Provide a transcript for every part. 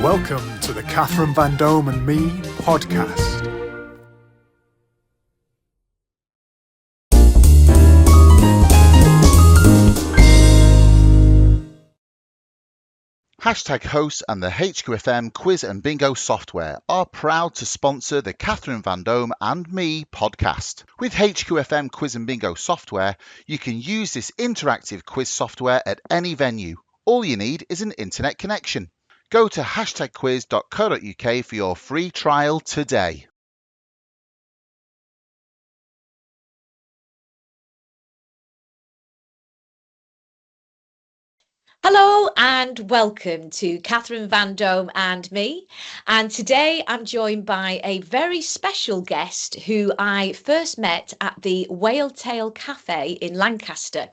Welcome to the Catherine Vandome and Me podcast. Hashtag hosts and the HQFM quiz and bingo software are proud to sponsor the Catherine Vandome and Me podcast. With HQFM quiz and bingo software, you can use this interactive quiz software at any venue. All you need is an internet connection. Go to hashtagquiz.co.uk for your free trial today. Hello and welcome to Catherine Vandome and Me. And today I'm joined by a very special guest who I first met at the Whale Tail Cafe in Lancaster.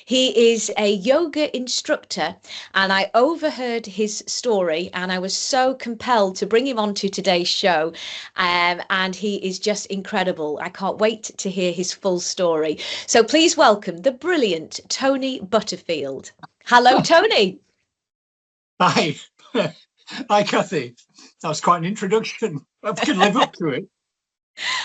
He is a yoga instructor and I overheard his story and I was so compelled to bring him onto today's show. And he is just incredible. I can't wait to hear his full story. So please welcome the brilliant Tony Butterfield. Hello, Tony. Hi. Hi, Cathy. That was quite an introduction. I can live up to it.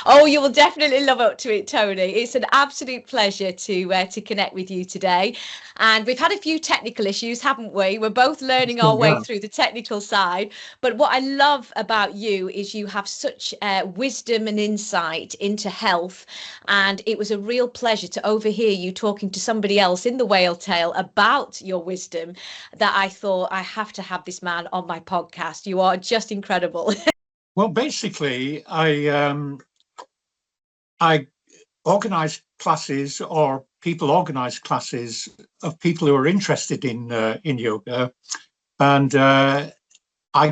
Oh, you will definitely love up to it, Tony. It's an absolute pleasure to connect with you today. And we've had a few technical issues, haven't we? We're both learning our way through the technical side. But what I love about you is you have such wisdom and insight into health. And it was a real pleasure to overhear you talking to somebody else in the Whale Tail about your wisdom that I thought I have to have this man on my podcast. You are just incredible. Well, basically, I organise classes, or people organise classes of people who are interested in yoga, and I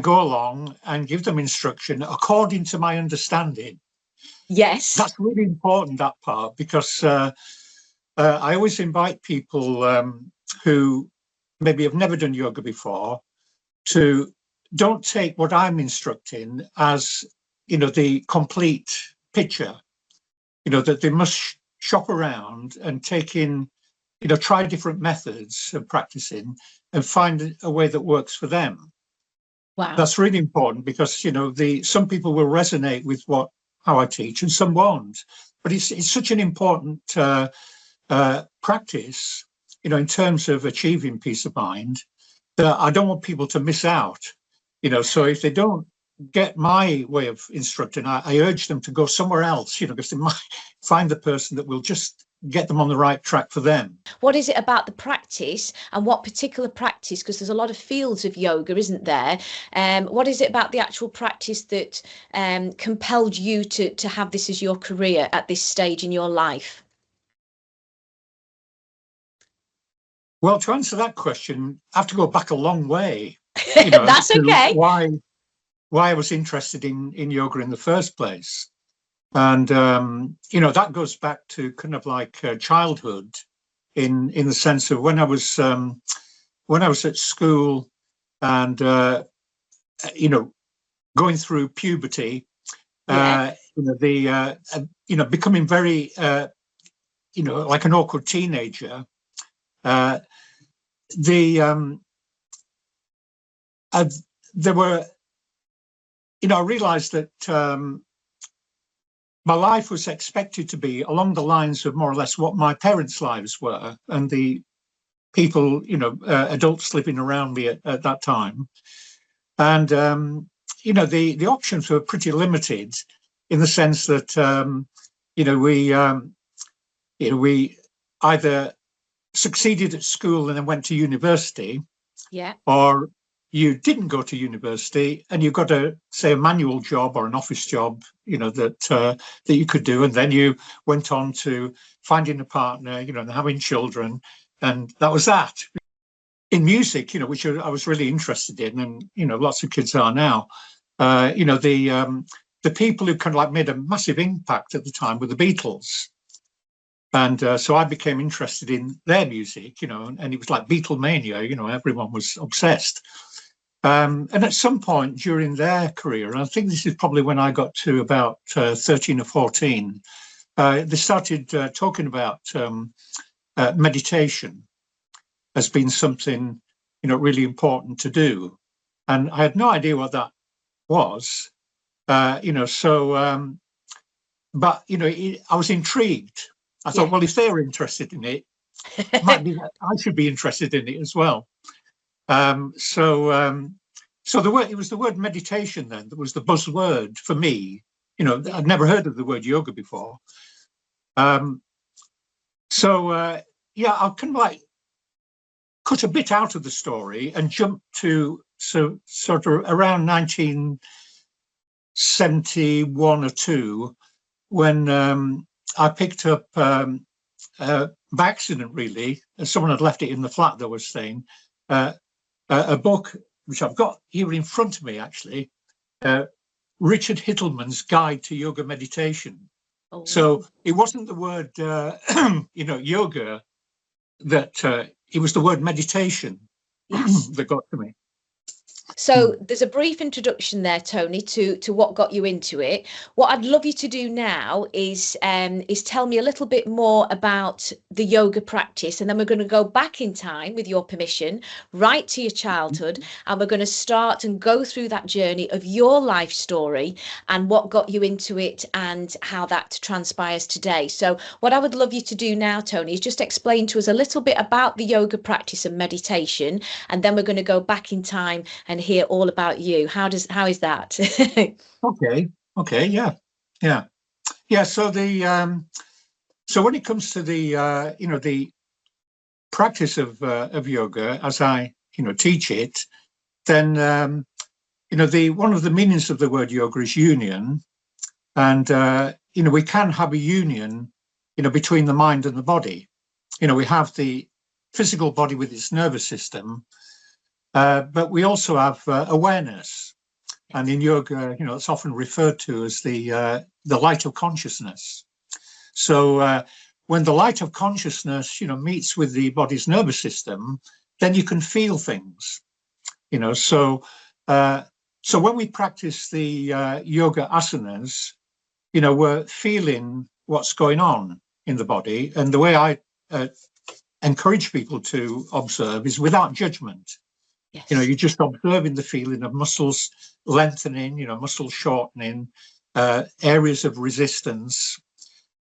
go along and give them instruction according to my understanding. Yes, that's really important, that part, because I always invite people who maybe have never done yoga before to don't take what I'm instructing as, the complete picture, that they must shop around and take in, try different methods of practicing and find a way that works for them. Wow. That's really important because, some people will resonate with how I teach and some won't. But it's such an important practice, in terms of achieving peace of mind, that I don't want people to miss out. So if they don't get my way of instructing, I urge them to go somewhere else, because they might find the person that will just get them on the right track for them. What is it about the practice, and what particular practice, because there's a lot of fields of yoga, isn't there? What is it about the actual practice that compelled you to have this as your career at this stage in your life? Well, to answer that question, I have to go back a long way. That's okay. Why I was interested in yoga in the first place. And, that goes back to kind of like childhood in the sense of when I was at school and, going through puberty, becoming very, like an awkward teenager. There were, I realized that my life was expected to be along the lines of more or less what my parents' lives were, and the people, adults living around me at that time. And, the options were pretty limited in the sense that, we either succeeded at school and then went to university, or you didn't go to university and you got say a manual job or an office job, that you could do, and then you went on to finding a partner, and having children, and that was that. In music, which I was really interested in, and lots of kids are now, the people who kind of like made a massive impact at the time were the Beatles. And so I became interested in their music, and it was like Beatlemania, everyone was obsessed. And at some point during their career, and I think this is probably when I got to about 13 or 14, they started talking about meditation as being something, really important to do. And I had no idea what that was, but, I was intrigued. I thought, well, if they're interested in it, it might be that I should be interested in it as well. So it was the word meditation then that was the buzzword for me. I'd never heard of the word yoga before. I'll kind of like cut a bit out of the story and jump to sort of around 1971 or 2, when I picked up by accident, really, someone had left it in the flat that I was staying, a book which I've got here in front of me, actually, Richard Hittleman's Guide to Yoga Meditation. Oh. So it wasn't the word, yoga, that it was the word meditation that got to me. So there's a brief introduction there, Tony, to what got you into it. What I'd love you to do now is tell me a little bit more about the yoga practice, and then we're going to go back in time, with your permission, right to your childhood, and we're going to start and go through that journey of your life story and what got you into it and how that transpires today. So what I would love you to do now, Tony, is just explain to us a little bit about the yoga practice and meditation, and then we're going to go back in time and hear all about you. How is that? Okay. Yeah. So so when it comes to the practice of yoga, as I teach it, then one of the meanings of the word yoga is union, and we can have a union between the mind and the body. We have the physical body with its nervous system, but we also have awareness, and in yoga, it's often referred to as the light of consciousness. So when the light of consciousness, meets with the body's nervous system, then you can feel things. So when we practice the yoga asanas, we're feeling what's going on in the body, and the way I encourage people to observe is without judgment. Yes. You're just observing the feeling of muscles lengthening, muscles shortening, areas of resistance.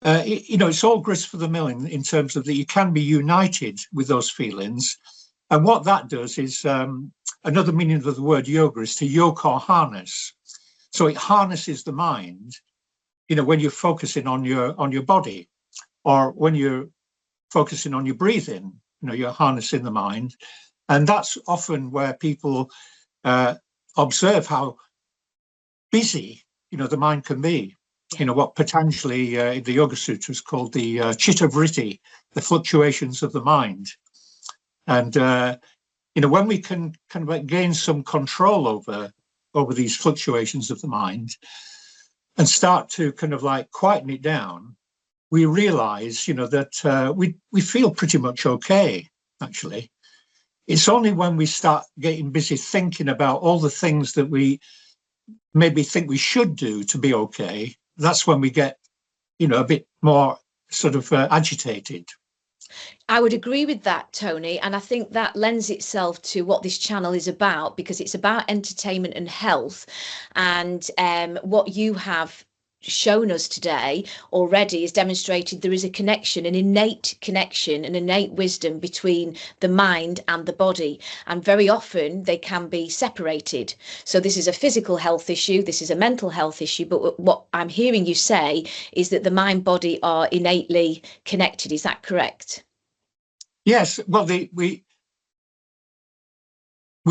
It's all grist for the mill in terms of that you can be united with those feelings. And what that does is, another meaning of the word yoga is to yoke or harness. So it harnesses the mind, when you're focusing on your body, or when you're focusing on your breathing, you're harnessing the mind. And that's often where people observe how busy, the mind can be. What potentially in the Yoga Sutra is called the chitta vritti, the fluctuations of the mind. And, when we can kind of gain some control over these fluctuations of the mind and start to kind of like quieten it down, we realize, that we feel pretty much okay, actually. It's only when we start getting busy thinking about all the things that we maybe think we should do to be okay, that's when we get, a bit more sort of agitated. I would agree with that, Tony, and I think that lends itself to what this channel is about, because it's about entertainment and health, and what you have shown us today already is demonstrated there is a connection, an innate connection, an innate wisdom between the mind and the body, and very often they can be separated. So this is a physical health issue, this is a mental health issue, but what I'm hearing you say is that the mind body are innately connected. Is that correct? Yes. Well, we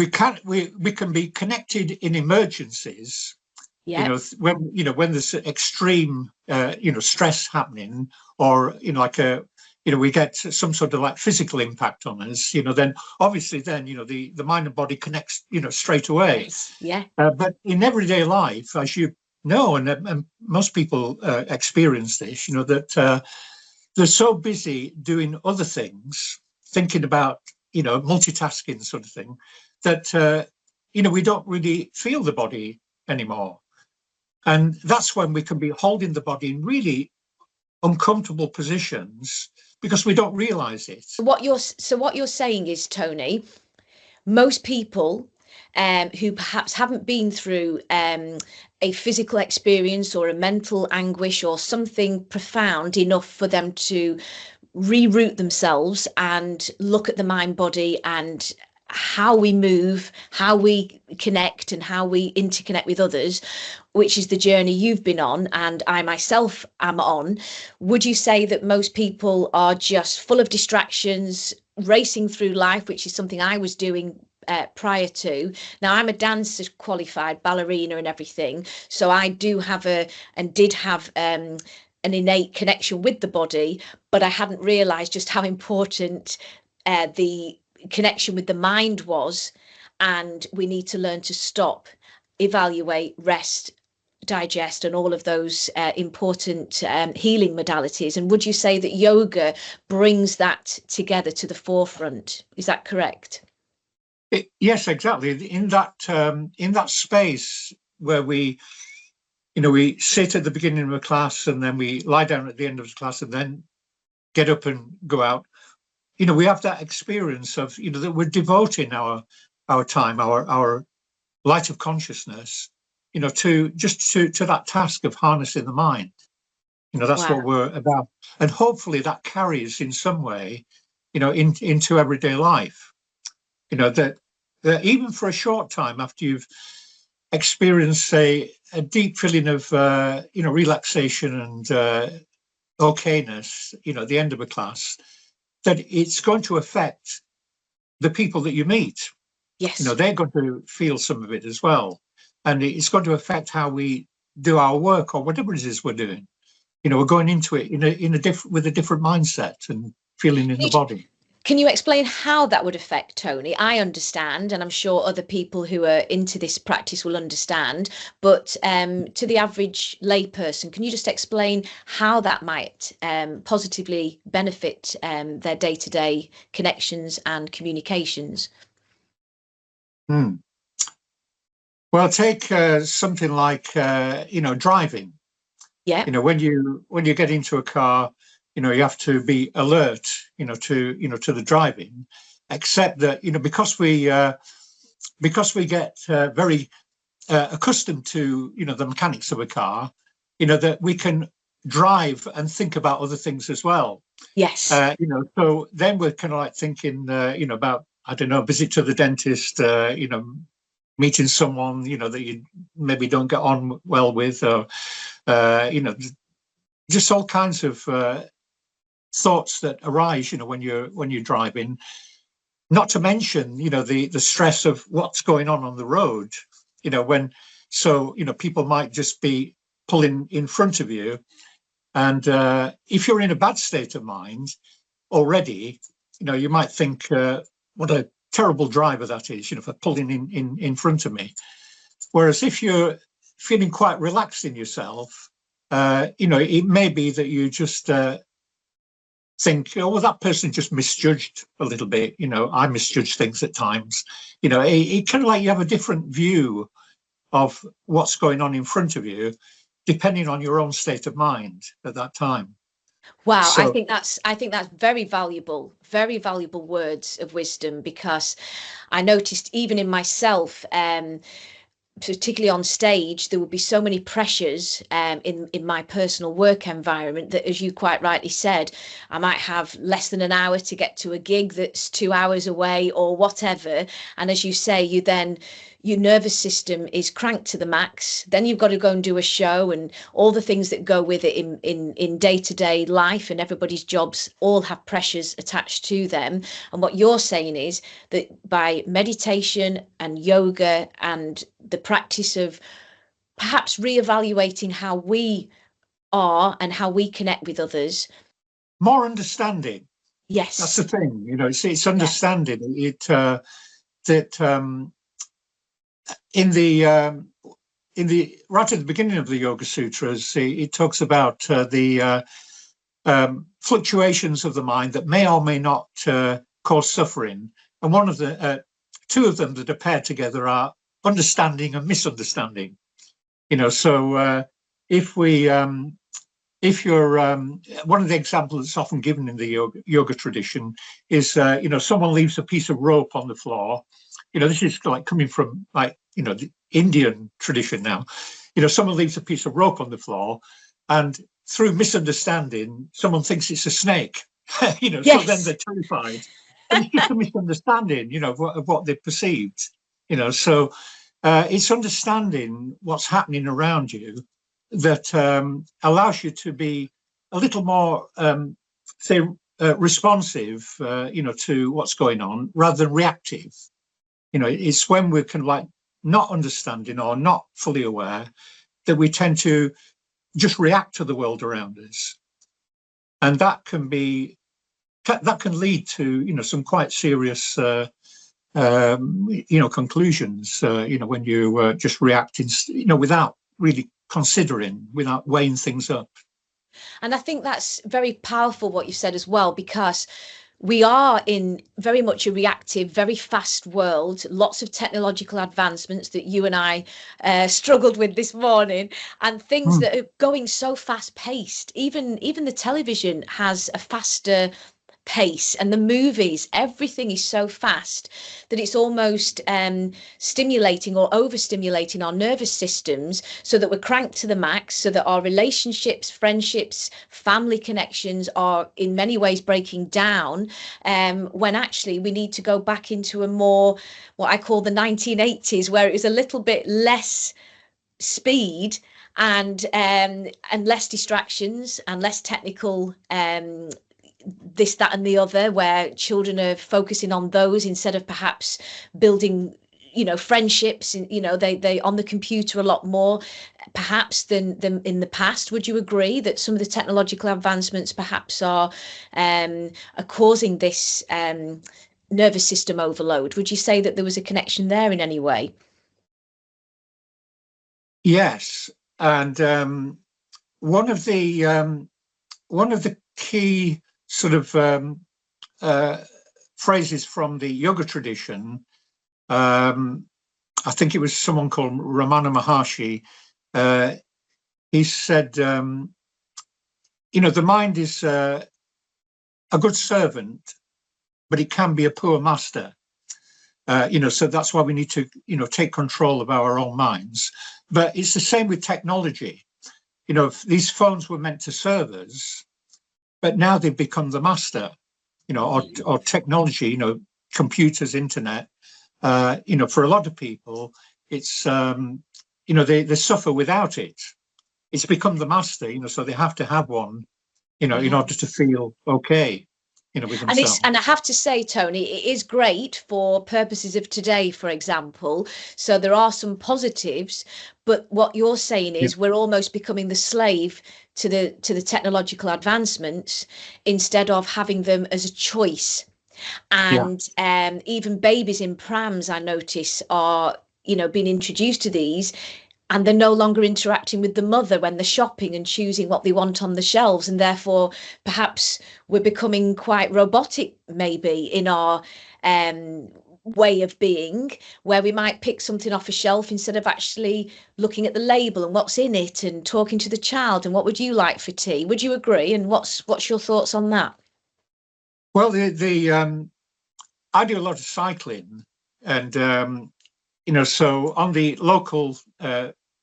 can be connected in emergencies. Yeah. When there's extreme stress happening, or we get some sort of like physical impact on us, then obviously the mind and body connects straight away. Yes. Yeah. But in everyday life, as you know, and most people experience this, that they're so busy doing other things, thinking about multitasking sort of thing, that we don't really feel the body anymore. And that's when we can be holding the body in really uncomfortable positions because we don't realize it. What you're saying is, Tony, most people who perhaps haven't been through a physical experience or a mental anguish or something profound enough for them to reroute themselves and look at the mind body and how we move, how we connect and how we interconnect with others, which is the journey you've been on and I myself am on. Would you say that most people are just full of distractions, racing through life, which is something I was doing prior to? Now I'm a dancer, qualified ballerina and everything, so I do have did have an innate connection with the body, but I hadn't realized just how important the connection with the mind was. And we need to learn to stop, evaluate, rest, digest, and all of those important healing modalities. And would you say that yoga brings that together to the forefront? Is that correct? Yes, exactly. In that space where we sit at the beginning of a class and then we lie down at the end of the class and then get up and go out. We have that experience of, that we're devoting our time, our light of consciousness, to that task of harnessing the mind. That's Wow. what we're about. And hopefully that carries in some way, into everyday life. That even for a short time after you've experienced, a deep feeling of, relaxation and okayness, at the end of a class, that it's going to affect the people that you meet. Yes. They're going to feel some of it as well. And it's going to affect how we do our work or whatever it is we're doing. We're going into it with a different mindset and feeling in the body. Can you explain how that would affect, Tony? I understand, and I'm sure other people who are into this practice will understand, but to the average layperson, can you just explain how that might positively benefit their day-to-day connections and communications? Well, take something like, driving. Yeah. When you get into a car, you have to be alert, to the driving, except that, because we get very accustomed to, the mechanics of a car, that we can drive and think about other things as well. Yes. So then we're kind of like thinking, about, I don't know, visit to the dentist, meeting someone, that you maybe don't get on well with, or, just all kinds of thoughts that arise, when you're driving. Not to mention, the stress of what's going on the road. People might just be pulling in front of you, and if you're in a bad state of mind already, you might think, what a terrible driver that is, for pulling in front of me. Whereas if you're feeling quite relaxed in yourself, it may be that you just think, oh, well, that person just misjudged a little bit. I misjudge things at times. It kind of like you have a different view of what's going on in front of you, depending on your own state of mind at that time. Wow, so, I think that's very valuable words of wisdom, because I noticed even in myself, particularly on stage, there would be so many pressures in my personal work environment that, as you quite rightly said, I might have less than an hour to get to a gig that's 2 hours away or whatever. And as you say, your nervous system is cranked to the max. Then you've got to go and do a show, and all the things that go with it in day-to-day life, and everybody's jobs all have pressures attached to them. And what you're saying is that by meditation and yoga and the practice of perhaps reevaluating how we are and how we connect with others. More understanding. Yes. That's the thing, it's understanding. Yeah. In the right at the beginning of the Yoga Sutras, it talks about the fluctuations of the mind that may or may not cause suffering, and one of the two of them that are paired together are understanding and misunderstanding. So if you're one of the examples that's often given in the yoga tradition is someone leaves a piece of rope on the floor, this is like coming from like, the Indian tradition now. Someone leaves a piece of rope on the floor, and through misunderstanding, someone thinks it's a snake. Yes. So then they're terrified. And it's just a misunderstanding, of what they perceived. So it's understanding what's happening around you that allows you to be a little more, responsive, to what's going on rather than reactive. It's when we're kind of like not understanding or not fully aware that we tend to just react to the world around us, and that can lead to some quite serious conclusions. When you just reacting, without really considering, without weighing things up. And I think that's very powerful what you said as well, because we are in very much a reactive, very fast world, lots of technological advancements that you and I struggled with this morning, and things that are going so fast paced. Even the television has a faster pace, and the movies, everything is so fast that it's almost stimulating or overstimulating our nervous systems, so that we're cranked to the max, so that our relationships, friendships, family connections are in many ways breaking down, when actually we need to go back into a more, what I call the 1980s, where it was a little bit less speed and less distractions and less technical this, that and the other, where children are focusing on those instead of perhaps building friendships, and they on the computer a lot more perhaps than in the past. Would you agree that some of the technological advancements perhaps are causing this nervous system overload? Would you say that there was a connection there in any way? Yes, and one of the key sort of phrases from the yoga tradition, I think it was someone called Ramana Maharshi. He said, the mind is a good servant, but it can be a poor master. So that's why we need to, take control of our own minds. But it's the same with technology. These phones were meant to serve us, but now they've become the master, or technology, computers, internet, for a lot of people, it's, they suffer without it. It's become the master, so they have to have one, in order to feel okay. With themselves. And I have to say, Tony, it is great for purposes of today, for example. So there are some positives, but what you're saying is we're almost becoming the slave to the technological advancements instead of having them as a choice. And even babies in prams, I notice, are being introduced to these, and they're no longer interacting with the mother when they're shopping and choosing what they want on the shelves. And therefore, perhaps we're becoming quite robotic, maybe, in our way of being, where we might pick something off a shelf instead of actually looking at the label and what's in it and talking to the child and what would you like for tea. Would you agree? And what's your thoughts on that? Well, I do a lot of cycling, and so on the local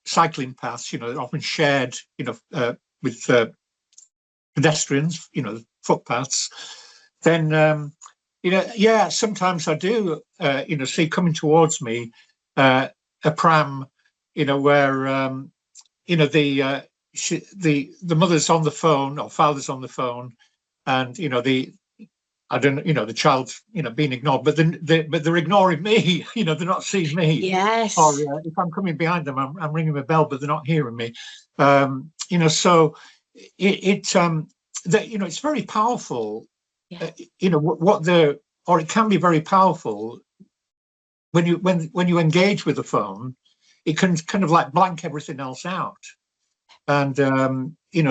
cycling paths, often shared, with pedestrians, footpaths, then, sometimes I do, see coming towards me a pram, where, the mother's on the phone or father's on the phone, and, the child's, being ignored, but they're ignoring me, they're not seeing me. Yes. Or if I'm coming behind them, I'm ringing a bell, but they're not hearing me. So it's very powerful, or it can be very powerful when you engage with the phone, it can kind of like blank everything else out. And,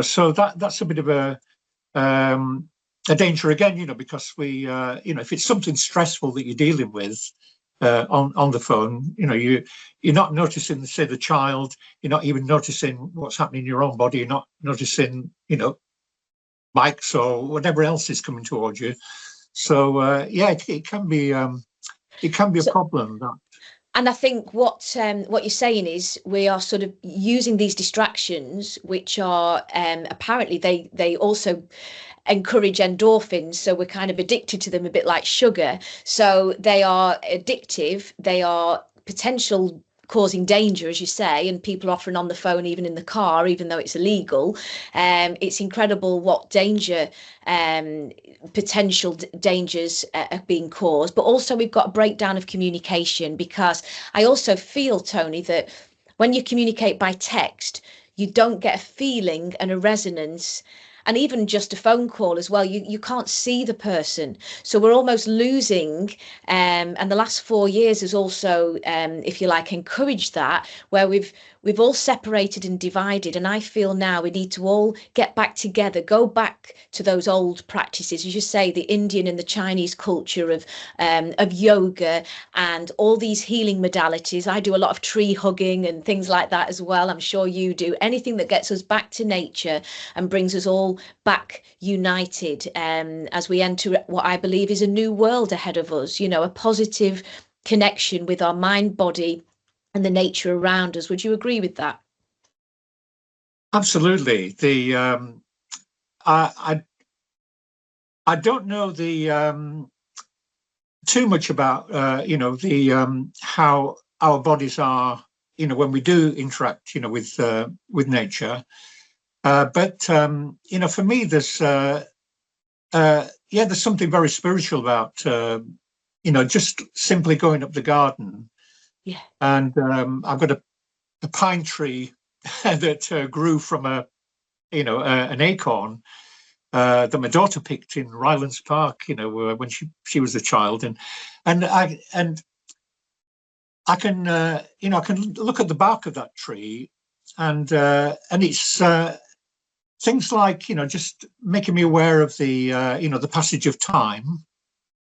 so that's a bit of a danger again, because we, if it's something stressful that you're dealing with on the phone, you're not noticing, say, the child, you're not even noticing what's happening in your own body, you're not noticing, bikes or whatever else is coming towards you. So, it can be it can be a problem. And I think what you're saying is we are sort of using these distractions, which are apparently they also encourage endorphins, so we're kind of addicted to them, a bit like sugar. So they are addictive, they are potential causing danger, as you say, and people are often on the phone even in the car, even though it's illegal. It's incredible what danger, potential dangers are being caused. But also we've got a breakdown of communication, because I also feel, Tony, that when you communicate by text, you don't get a feeling and a resonance. And even just a phone call as well, you can't see the person. So we're almost losing, and the last 4 years has also, if you like, encouraged that, where we've all separated and divided. And I feel now we need to all get back together, go back to those old practices, as you say, the Indian and the Chinese culture of yoga and all these healing modalities. I do a lot of tree hugging and things like that as well. I'm sure you do. Anything that gets us back to nature and brings us all back united, as we enter what I believe is a new world ahead of us, a positive connection with our mind, body, and the nature around us. Would you agree with that? Absolutely. I don't know too much about how our bodies are when we do interact with nature, but for me there's something very spiritual about just simply going up the garden. Yeah. And I've got a pine tree that grew from an acorn that my daughter picked in Rylands Park, when she was a child, and I can I can look at the bark of that tree, and it's things like just making me aware of the the passage of time.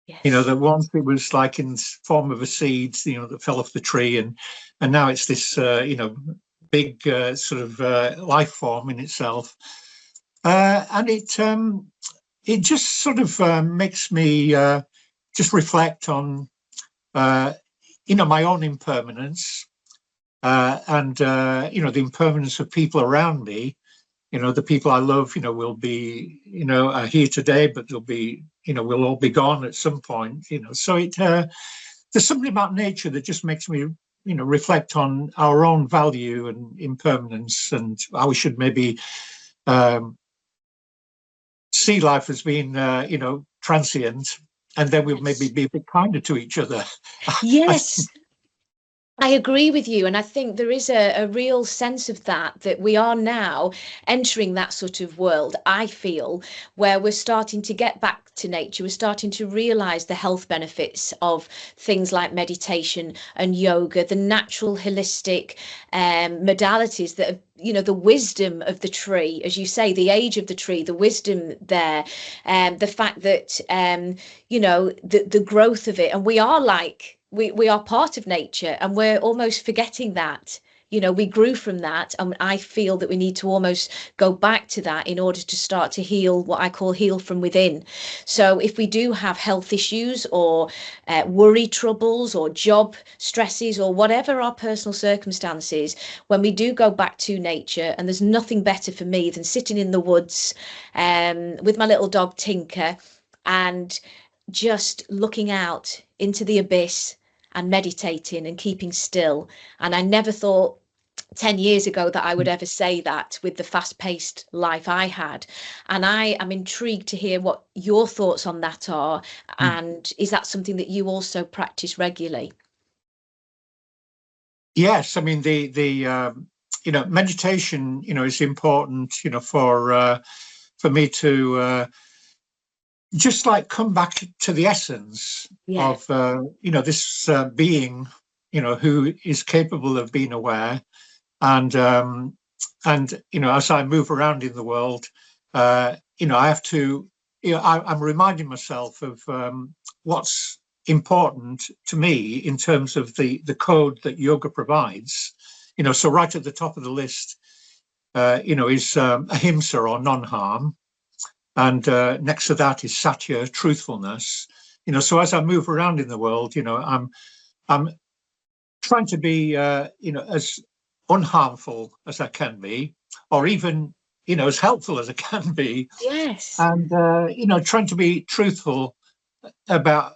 Yes. That once it was like in form of a seed, that fell off the tree, and now it's this big sort of life form in itself, and it just sort of makes me just reflect on my own impermanence, and the impermanence of people around me. The people I love, will be, are here today, but they'll be, we'll all be gone at some point, So there's something about nature that just makes me, reflect on our own value and impermanence, and how we should maybe see life as being, transient, and then we'll maybe be a bit kinder to each other. Yes. I agree with you. And I think there is a real sense of that we are now entering that sort of world, I feel, where we're starting to get back to nature. We're starting to realize the health benefits of things like meditation and yoga, the natural holistic modalities that have, the wisdom of the tree, as you say, the age of the tree, the wisdom there, the fact that, the growth of it. And we are we are part of nature, and we're almost forgetting that. We grew from that, and I feel that we need to almost go back to that in order to start to heal, what I call heal from within. So if we do have health issues or worry troubles or job stresses or whatever our personal circumstances, when we do go back to nature, and there's nothing better for me than sitting in the woods with my little dog Tinker and just looking out into the abyss and meditating and keeping still. And I never thought 10 years ago that I would ever say that with the fast-paced life I had. And I am intrigued to hear what your thoughts on that are. And is that something that you also practice regularly? Yes, I mean the meditation is important for me to just like come back to the essence of this being who is capable of being aware, and as I move around in the world, I have to I'm reminding myself of what's important to me in terms of the code that yoga provides. So right at the top of the list is ahimsa, or non-harm. And next to that is satya, truthfulness. So as I move around in the world, I'm trying to be, as unharmful as I can be, or even, as helpful as I can be. Yes. And, trying to be truthful about,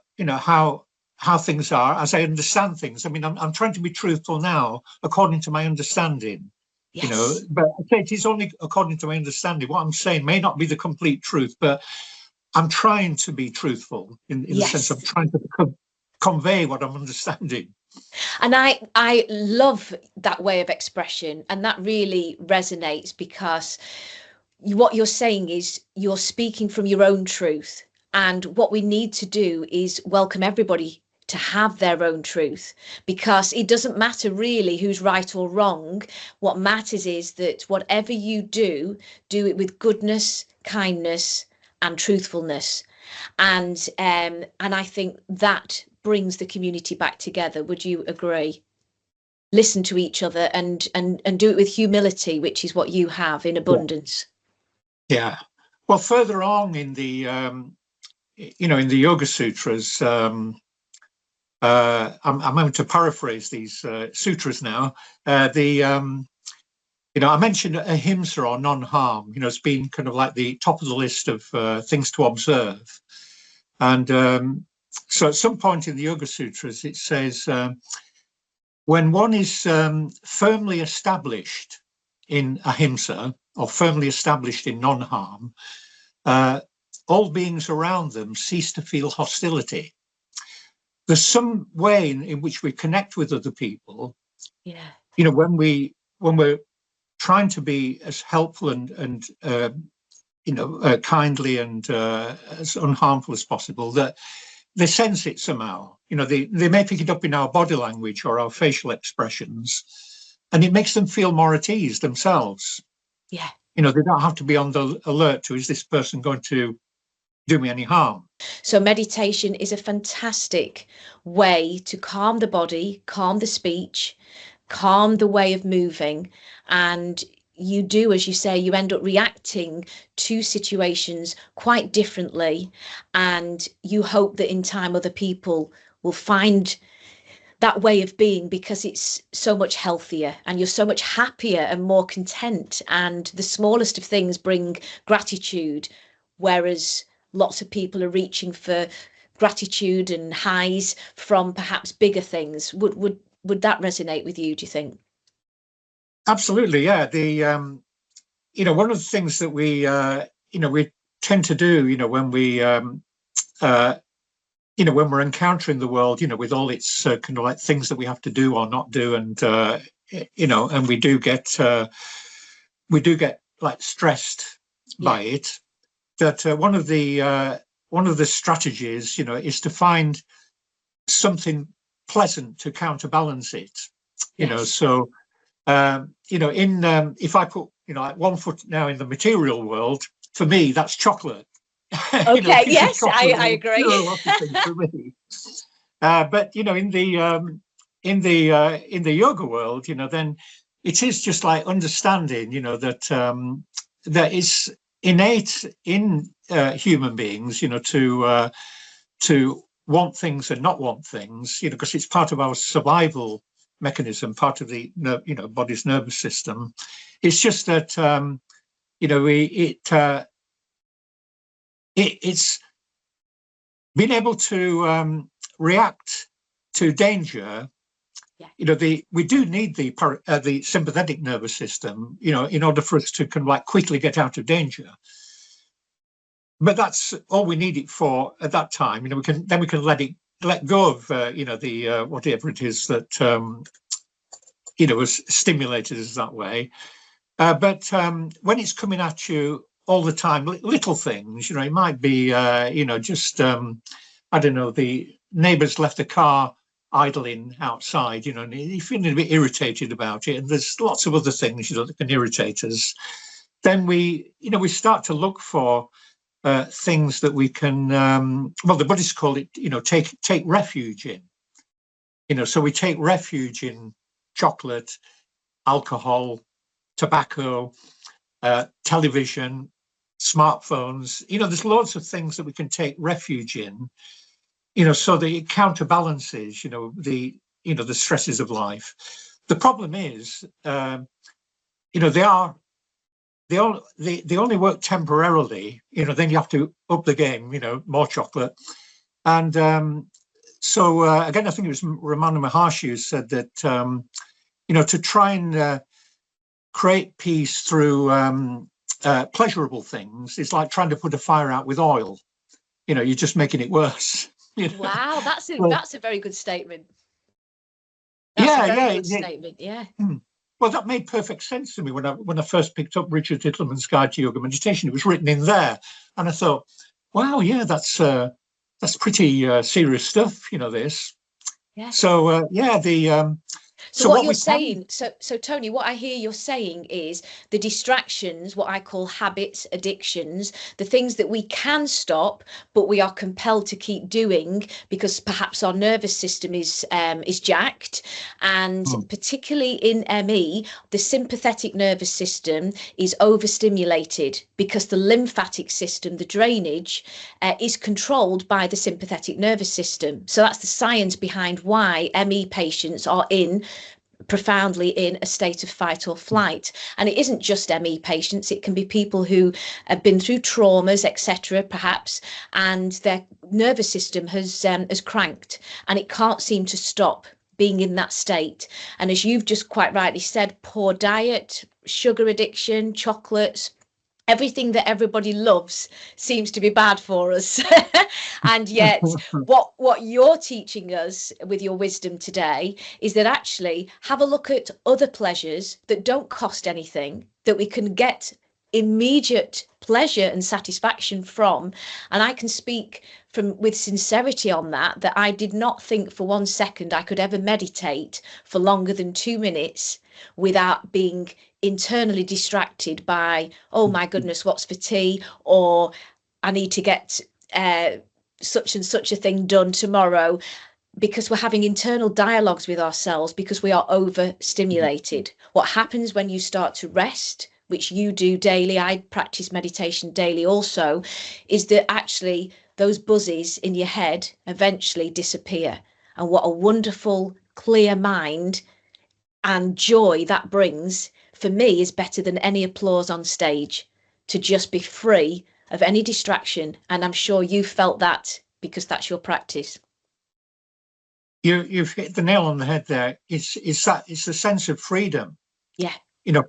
how things are as I understand things. I mean, I'm trying to be truthful now according to my understanding. Yes. But it is only according to my understanding. What I'm saying may not be the complete truth, but I'm trying to be truthful in the sense of trying to convey what I'm understanding. And I love that way of expression, and that really resonates, because what you're saying is you're speaking from your own truth. And what we need to do is welcome everybody to have their own truth, because it doesn't matter really who's right or wrong. What matters is that whatever you do it with goodness, kindness, and truthfulness. And I think that brings the community back together. Would you agree? Listen to each other and do it with humility, which is what you have in abundance. Yeah. Well, further on in the in the Yoga Sutras, I'm going to paraphrase these sutras now. I mentioned ahimsa, or non-harm. It's been kind of like the top of the list of things to observe. And so at some point in the Yoga Sutras, it says, when one is firmly established in ahimsa, or firmly established in non-harm, all beings around them cease to feel hostility. There's some way in which we connect with other people. Yeah. When we're trying to be as helpful and kindly and as unharmful as possible, that they sense it somehow. They may pick it up in our body language or our facial expressions, and it makes them feel more at ease themselves. Yeah. They don't have to be on the alert to, is this person going to do me any harm? So meditation is a fantastic way to calm the body, calm the speech, calm the way of moving. And you do, as you say, you end up reacting to situations quite differently. And you hope that in time other people will find that way of being, because it's so much healthier and you're so much happier and more content. And the smallest of things bring gratitude, whereas lots of people are reaching for gratitude and highs from perhaps bigger things. Would that resonate with you, do you think? Absolutely, yeah. The one of the things that we we tend to do, when we when we're encountering the world, with all its kind of like things that we have to do or not do, and and we do get like stressed by it. That one of the strategies, is to find something pleasant to counterbalance it. So if I put like one foot now in the material world, for me that's chocolate. Okay, yes, I agree. For me. But in the yoga world, then it is just like understanding, that that is innate in human beings, to want things and not want things, because it's part of our survival mechanism, part of the body's nervous system. It's just that it's being able to react to danger. We do need the sympathetic nervous system, in order for us to kind of like quickly get out of danger. But that's all we need it for at that time. We can let go of the whatever it is that has stimulated us that way. But when it's coming at you all the time, little things, it might be just I don't know, the neighbours left the car idling outside, and you're feeling a bit irritated about it, and there's lots of other things that can irritate us. Then we start to look for things that we can, the Buddhists call it, take refuge in. So we take refuge in chocolate, alcohol, tobacco, television, smartphones. There's loads of things that we can take refuge in. so that it counterbalances, the stresses of life. The problem is, they only work temporarily. Then you have to up the game. More chocolate, and so again, I think it was Ramana Maharshi who said that to try and create peace through pleasurable things is like trying to put a fire out with oil. You're just making it worse. Wow, that's a very good statement. Statement. Yeah. Well, that made perfect sense to me when I first picked up Richard Tittleman's Guide to Yoga Meditation. It was written in there, and I thought, wow, yeah, that's pretty serious stuff. This. Yeah. So So what you're saying, so Tony, what I hear you're saying is the distractions, what I call habits, addictions, the things that we can stop, but we are compelled to keep doing because perhaps our nervous system is jacked, and particularly in ME, the sympathetic nervous system is overstimulated because the lymphatic system, the drainage, is controlled by the sympathetic nervous system. So that's the science behind why ME patients are profoundly in a state of fight or flight. And it isn't just ME patients, it can be people who have been through traumas, etc., perhaps, and their nervous system has cranked and it can't seem to stop being in that state. And as you've just quite rightly said, poor diet, sugar addiction, chocolates, everything that everybody loves seems to be bad for us. And yet what you're teaching us with your wisdom today is that actually have a look at other pleasures that don't cost anything, that we can get immediate pleasure and satisfaction from. And I can speak with sincerity on that I did not think for 1 second I could ever meditate for longer than 2 minutes without being internally distracted by, oh my goodness, what's for tea, or I need to get such and such a thing done tomorrow, because we're having internal dialogues with ourselves because we are overstimulated. What happens when you start to rest, which you do daily, I practice meditation daily also, is that actually those buzzes in your head eventually disappear. And what a wonderful, clear mind and joy that brings, for me, is better than any applause on stage, to just be free of any distraction. And I'm sure you felt that because that's your practice. You've hit the nail on the head there. It's a sense of freedom. Yeah.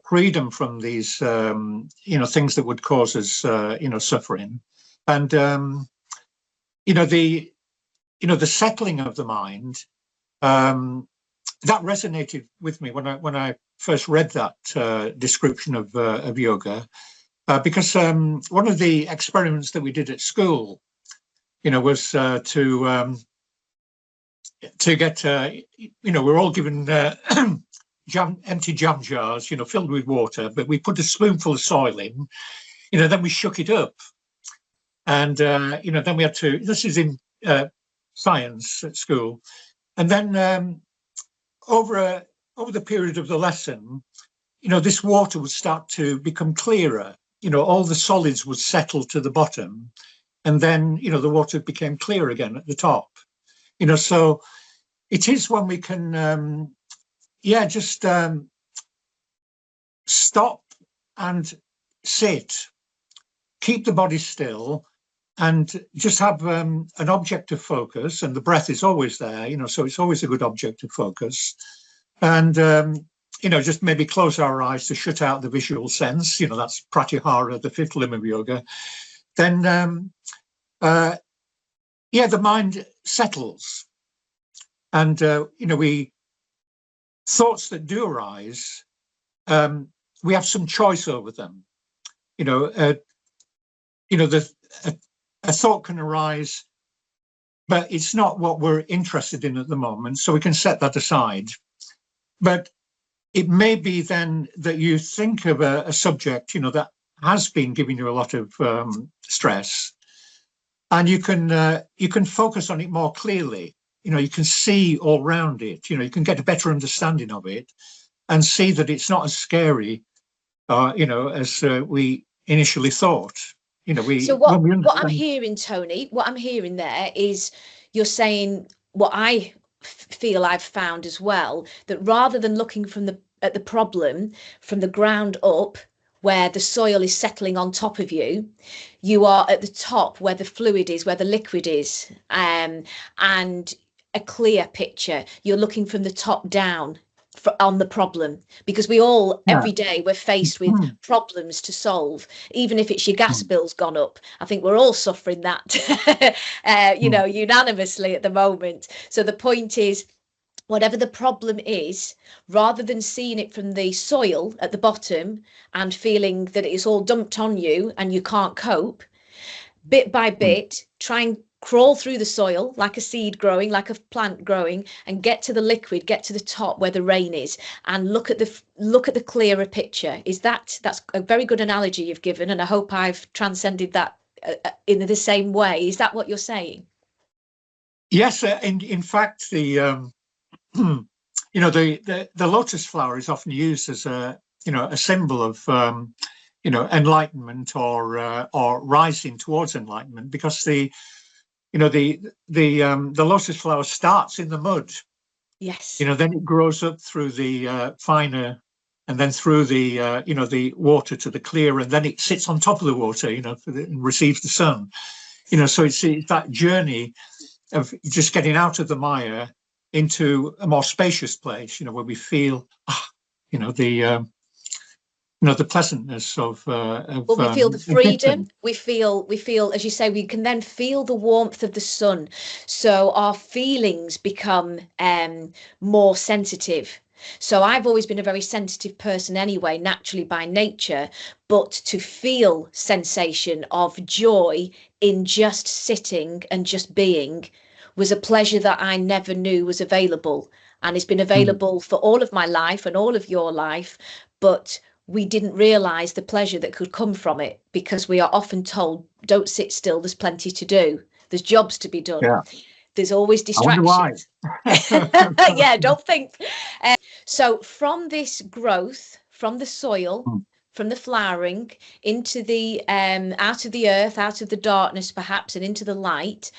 Freedom from these, things that would cause us, suffering. And, the settling of the mind, that resonated with me when I first read that description of yoga, because one of the experiments that we did at school, was to get, we're all given empty jam jars, filled with water, but we put a spoonful of soil in, then we shook it up, and then we had to. This is in science at school, and then over the period of the lesson, this water would start to become clearer. All the solids would settle to the bottom, and then the water became clear again at the top. So it is when we can, just stop and sit, keep the body still, and just have an object of focus. And the breath is always there, so it's always a good object of focus. And, just maybe close our eyes to shut out the visual sense, that's pratyahara, the fifth limb of yoga. Then, the mind settles. And, thoughts that do arise, we have some choice over them. A thought can arise, but it's not what we're interested in at the moment, so we can set that aside. But it may be then that you think of a subject, that has been giving you a lot of stress, and you can focus on it more clearly. You can see all around it. You can get a better understanding of it, and see that it's not as scary, as we initially thought. So what I'm hearing, Tony, what I'm hearing there is you're saying what I feel I've found as well, that rather than looking at the problem from the ground up, where the soil is settling on top of you, you are at the top where the fluid is, where the liquid is, and a clear picture. You're looking from the top down on the problem, because we all, every day, we're faced with problems to solve. Even if it's your gas bill's gone up, I think we're all suffering that unanimously at the moment. So the point is, whatever the problem is, rather than seeing it from the soil at the bottom and feeling that it's all dumped on you and you can't cope, bit by bit, try and crawl through the soil like a seed growing, like a plant growing, and get to the liquid, get to the top where the rain is, and look at the clearer picture. That's a very good analogy you've given, and I hope I've transcended that in the same way. Is that what you're saying? Yes, in fact, the lotus flower is often used as a symbol of enlightenment or rising towards enlightenment, because the lotus flower starts in the mud. Yes. Then it grows up through the finer, and then through the water to the clear, and then it sits on top of the water, and receives the sun. So it's that journey of just getting out of the mire into a more spacious place, where we feel, the pleasantness of we feel the freedom. We feel, as you say, we can then feel the warmth of the sun. So our feelings become more sensitive. So I've always been a very sensitive person anyway, naturally by nature, but to feel sensation of joy in just sitting and just being was a pleasure that I never knew was available, and it's been available for all of my life and all of your life, but we didn't realize the pleasure that could come from it, because we are often told, don't sit still, there's plenty to do, there's jobs to be done. Yeah. There's always distractions. Yeah, don't think. So from this growth, from the soil, from the flowering into the out of the earth, out of the darkness perhaps, and into the light,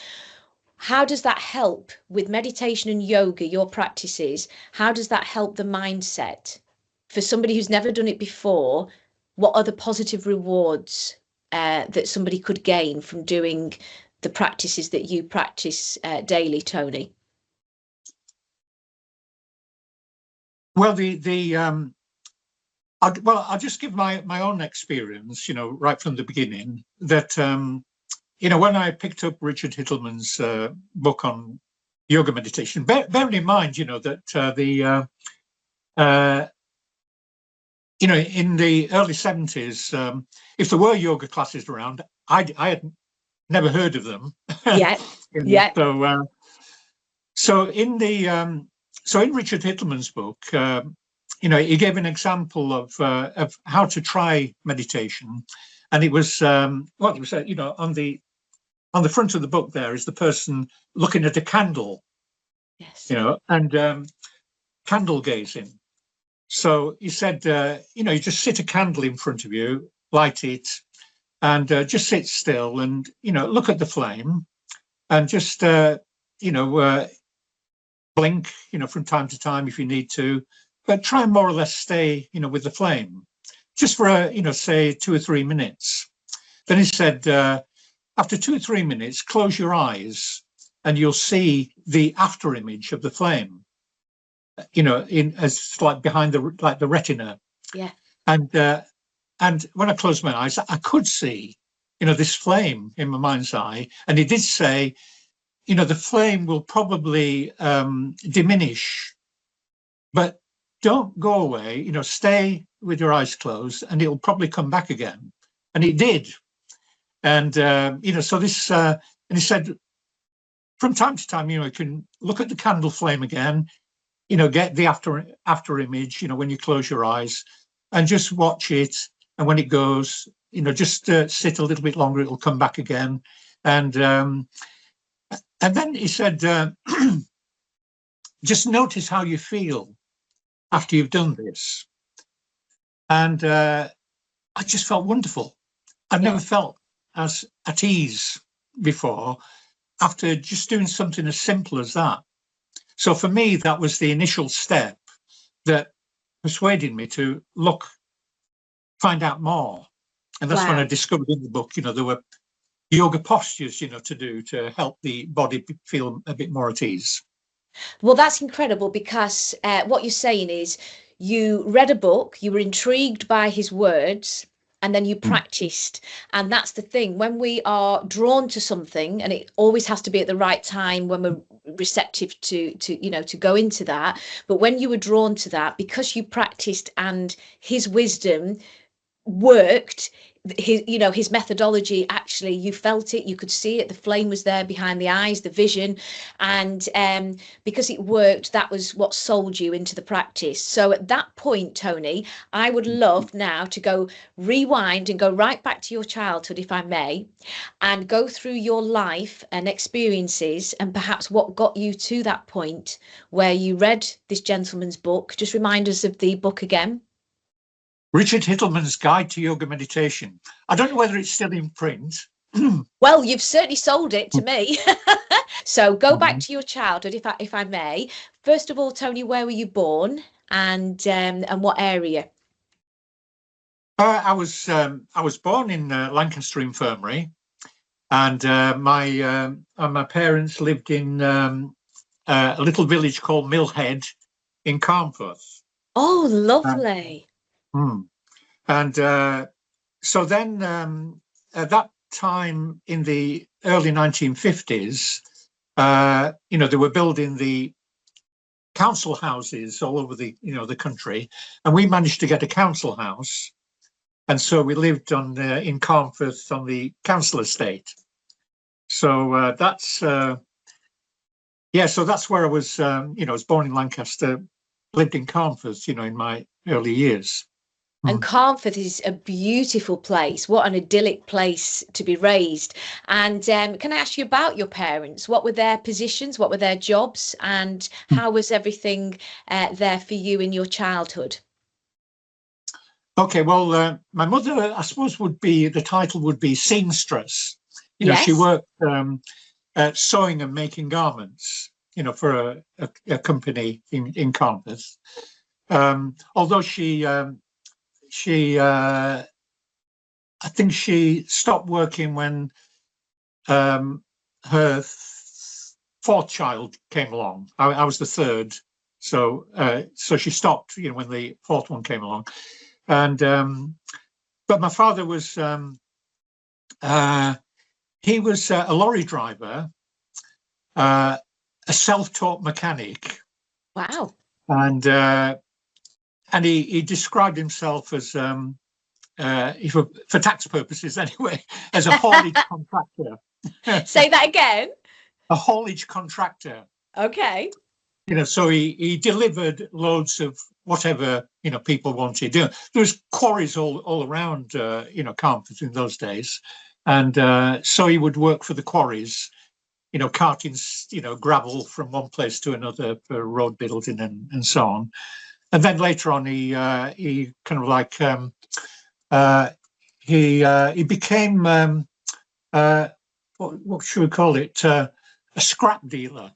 how does that help with meditation and yoga, your practices? How does that help the mindset? For somebody who's never done it before, what are the positive rewards that somebody could gain from doing the practices that you practice daily, Tony? Well, I'll just give my own experience, right from the beginning, that when I picked up Richard Hittleman's book on yoga meditation, bearing in mind, that in the early 70s, if there were yoga classes around, I had never heard of them. Yeah. Yeah. So in Richard Hittleman's book, he gave an example of how to try meditation, and it was on the front of the book there is the person looking at a candle, yes, and candle gazing. So he said, you just sit a candle in front of you, light it, and just sit still and, look at the flame, and just, blink, from time to time if you need to, but try and more or less stay, with the flame, just for, say 2 or 3 minutes. Then he said, after 2 or 3 minutes, close your eyes and you'll see the after image of the flame, as like behind the retina. Yeah. And when I closed my eyes, I could see, this flame in my mind's eye. And he did say, the flame will probably diminish, but don't go away, stay with your eyes closed and it'll probably come back again. And it did. And, so this, and he said, from time to time, you can look at the candle flame again, get the after image, when you close your eyes, and just watch it. And when it goes, just sit a little bit longer, it'll come back again. And then he said, just notice how you feel after you've done this. And I just felt wonderful. I've never felt as at ease before. after just doing something as simple as that. So for me, that was the initial step that persuaded me to find out more. And that's when I discovered in the book, there were yoga postures, to do to help the body feel a bit more at ease. Well, that's incredible, because what you're saying is you read a book, you were intrigued by his words, and then you practiced. And that's the thing, when we are drawn to something, and it always has to be at the right time when we're receptive to go into that. But when you were drawn to that, because you practiced and his wisdom worked, his methodology, actually you felt it, you could see it, the flame was there behind the eyes, the vision, and because it worked, that was what sold you into the practice. So at that point, Tony, I would love now to go rewind and go right back to your childhood, if I may, and go through your life and experiences, and perhaps what got you to that point where you read this gentleman's book. Just remind us of the book again. Richard Hittleman's Guide to Yoga Meditation. I don't know whether it's still in print. Well, you've certainly sold it to me. So go back to your childhood, if I may. First of all, Tony, where were you born, and what area? I was born in Lancaster Infirmary, and my parents lived in a little village called Mill Head in Carnforth. Oh, lovely. And so then at that time in the early 1950s, they were building the council houses all over the country, and we managed to get a council house, and so we lived in Carnforth on the council estate. So that's so that's where I was. I was born in Lancaster, lived in Carnforth, in my early years. And Carnforth is a beautiful place. What an idyllic place to be raised. And can I ask you about your parents? What were their positions? What were their jobs? And how was everything there for you in your childhood? Okay, well, my mother, I suppose, the title would be seamstress. Yes. She worked sewing and making garments, for a company in Carnforth. Although I think she stopped working when her fourth child came along. I was the third, so she stopped, when the fourth one came along. And but my father was he was a lorry driver, a self-taught mechanic. Wow. And he described himself as, for tax purposes anyway, as a haulage contractor. Say that again. A haulage contractor. Okay. So he delivered loads of whatever, people wanted. There was quarries all around, Carnforth in those days. And so he would work for the quarries, carting, gravel from one place to another for road building and so on. And then later on, he kind of like he became what should we call it? A scrap dealer.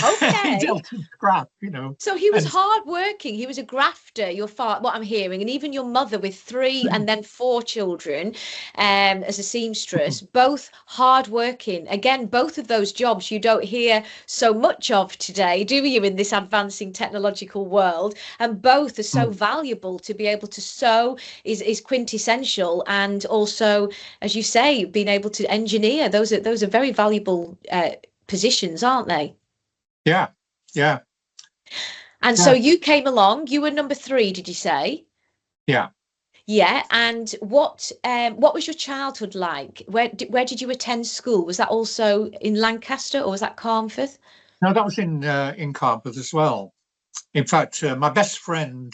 Okay. He dealt in scrap, So he was hardworking. He was a grafter. Your father, what I'm hearing, and even your mother with 3 and then 4 children, as a seamstress, both hardworking. Again, both of those jobs you don't hear so much of today, do you, in this advancing technological world? And both are so valuable. To be able to sew is quintessential, and also, as you say, being able to engineer. Those are very valuable positions, aren't they? Yeah. And so you came along. You were number 3, did you say? Yeah. Yeah. And what was your childhood like? Where did you attend school? Was that also in Lancaster, or was that Carnforth? No, that was in Carnforth as well. In fact, my best friend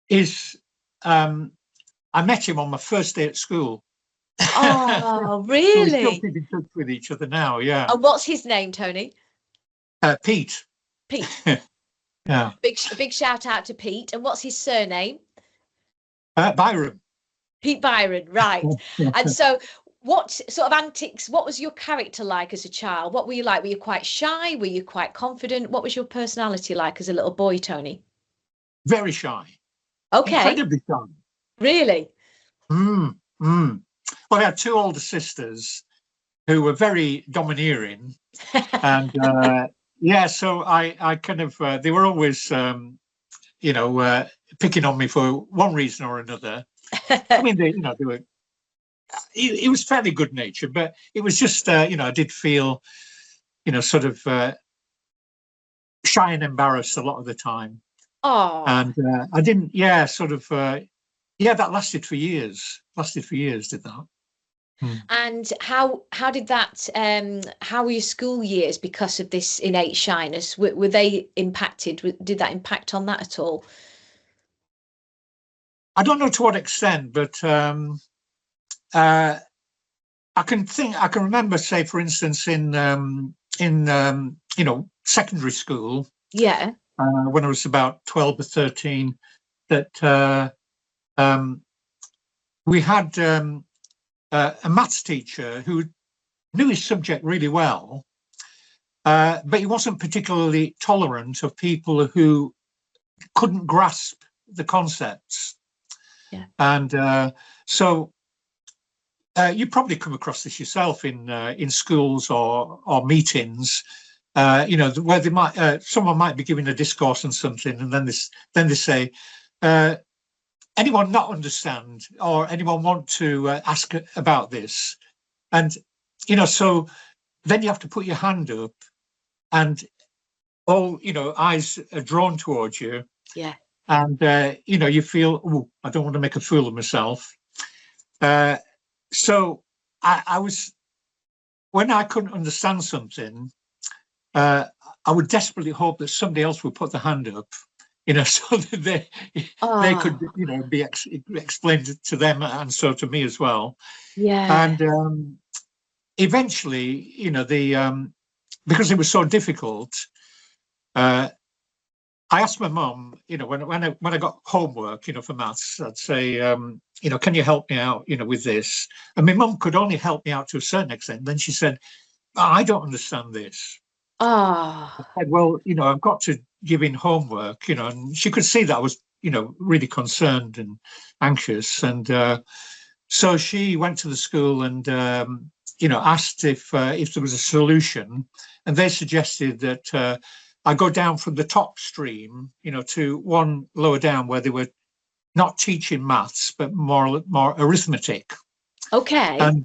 is I met him on my first day at school. Oh, really? So we still keep in touch with each other now, yeah. And what's his name, Tony? Pete. Pete. Yeah. Big shout out to Pete. And what's his surname? Byron. Pete Byron, right. And so What sort of antics, what was your character like as a child? What were you like? Were you quite shy? Were you quite confident? What was your personality like as a little boy, Tony? Very shy. Okay. Incredibly shy. Really? Well, I had two older sisters who were very domineering. And so I kind of, they were always, picking on me for one reason or another. I mean, they were, it was fairly good natured, but it was just, I did feel, sort of shy and embarrassed a lot of the time. Oh. And I didn't, that lasted for years. Did that. And how did that, how were your school years because of this innate shyness? Were they impacted? Did that impact on that at all? I don't know to what extent, but I can remember, say, for instance, in secondary school. Yeah. When I was about 12 or 13, that we had a maths teacher who knew his subject really well, but he wasn't particularly tolerant of people who couldn't grasp the concepts. Yeah. And so you probably come across this yourself in schools or meetings, where they might someone might be giving a discourse on something, and then they say, anyone not understand, or anyone want to ask about this? And so then you have to put your hand up, and all eyes are drawn towards you. Yeah. And you feel, oh, I don't want to make a fool of myself. So I was, when I couldn't understand something, I would desperately hope that somebody else would put the hand up, so that they could, be explained to them, and so to me as well. Yeah. And eventually, because it was so difficult, I asked my mum, when I got homework, for maths, I'd say, can you help me out, with this? And my mum could only help me out to a certain extent. Then she said, I don't understand this. I said, well, I've got to give in homework, and she could see that I was, really concerned and anxious. And so she went to the school and, asked if there was a solution. And they suggested that I go down from the top stream, to one lower down where they were not teaching maths, but more arithmetic. Okay. And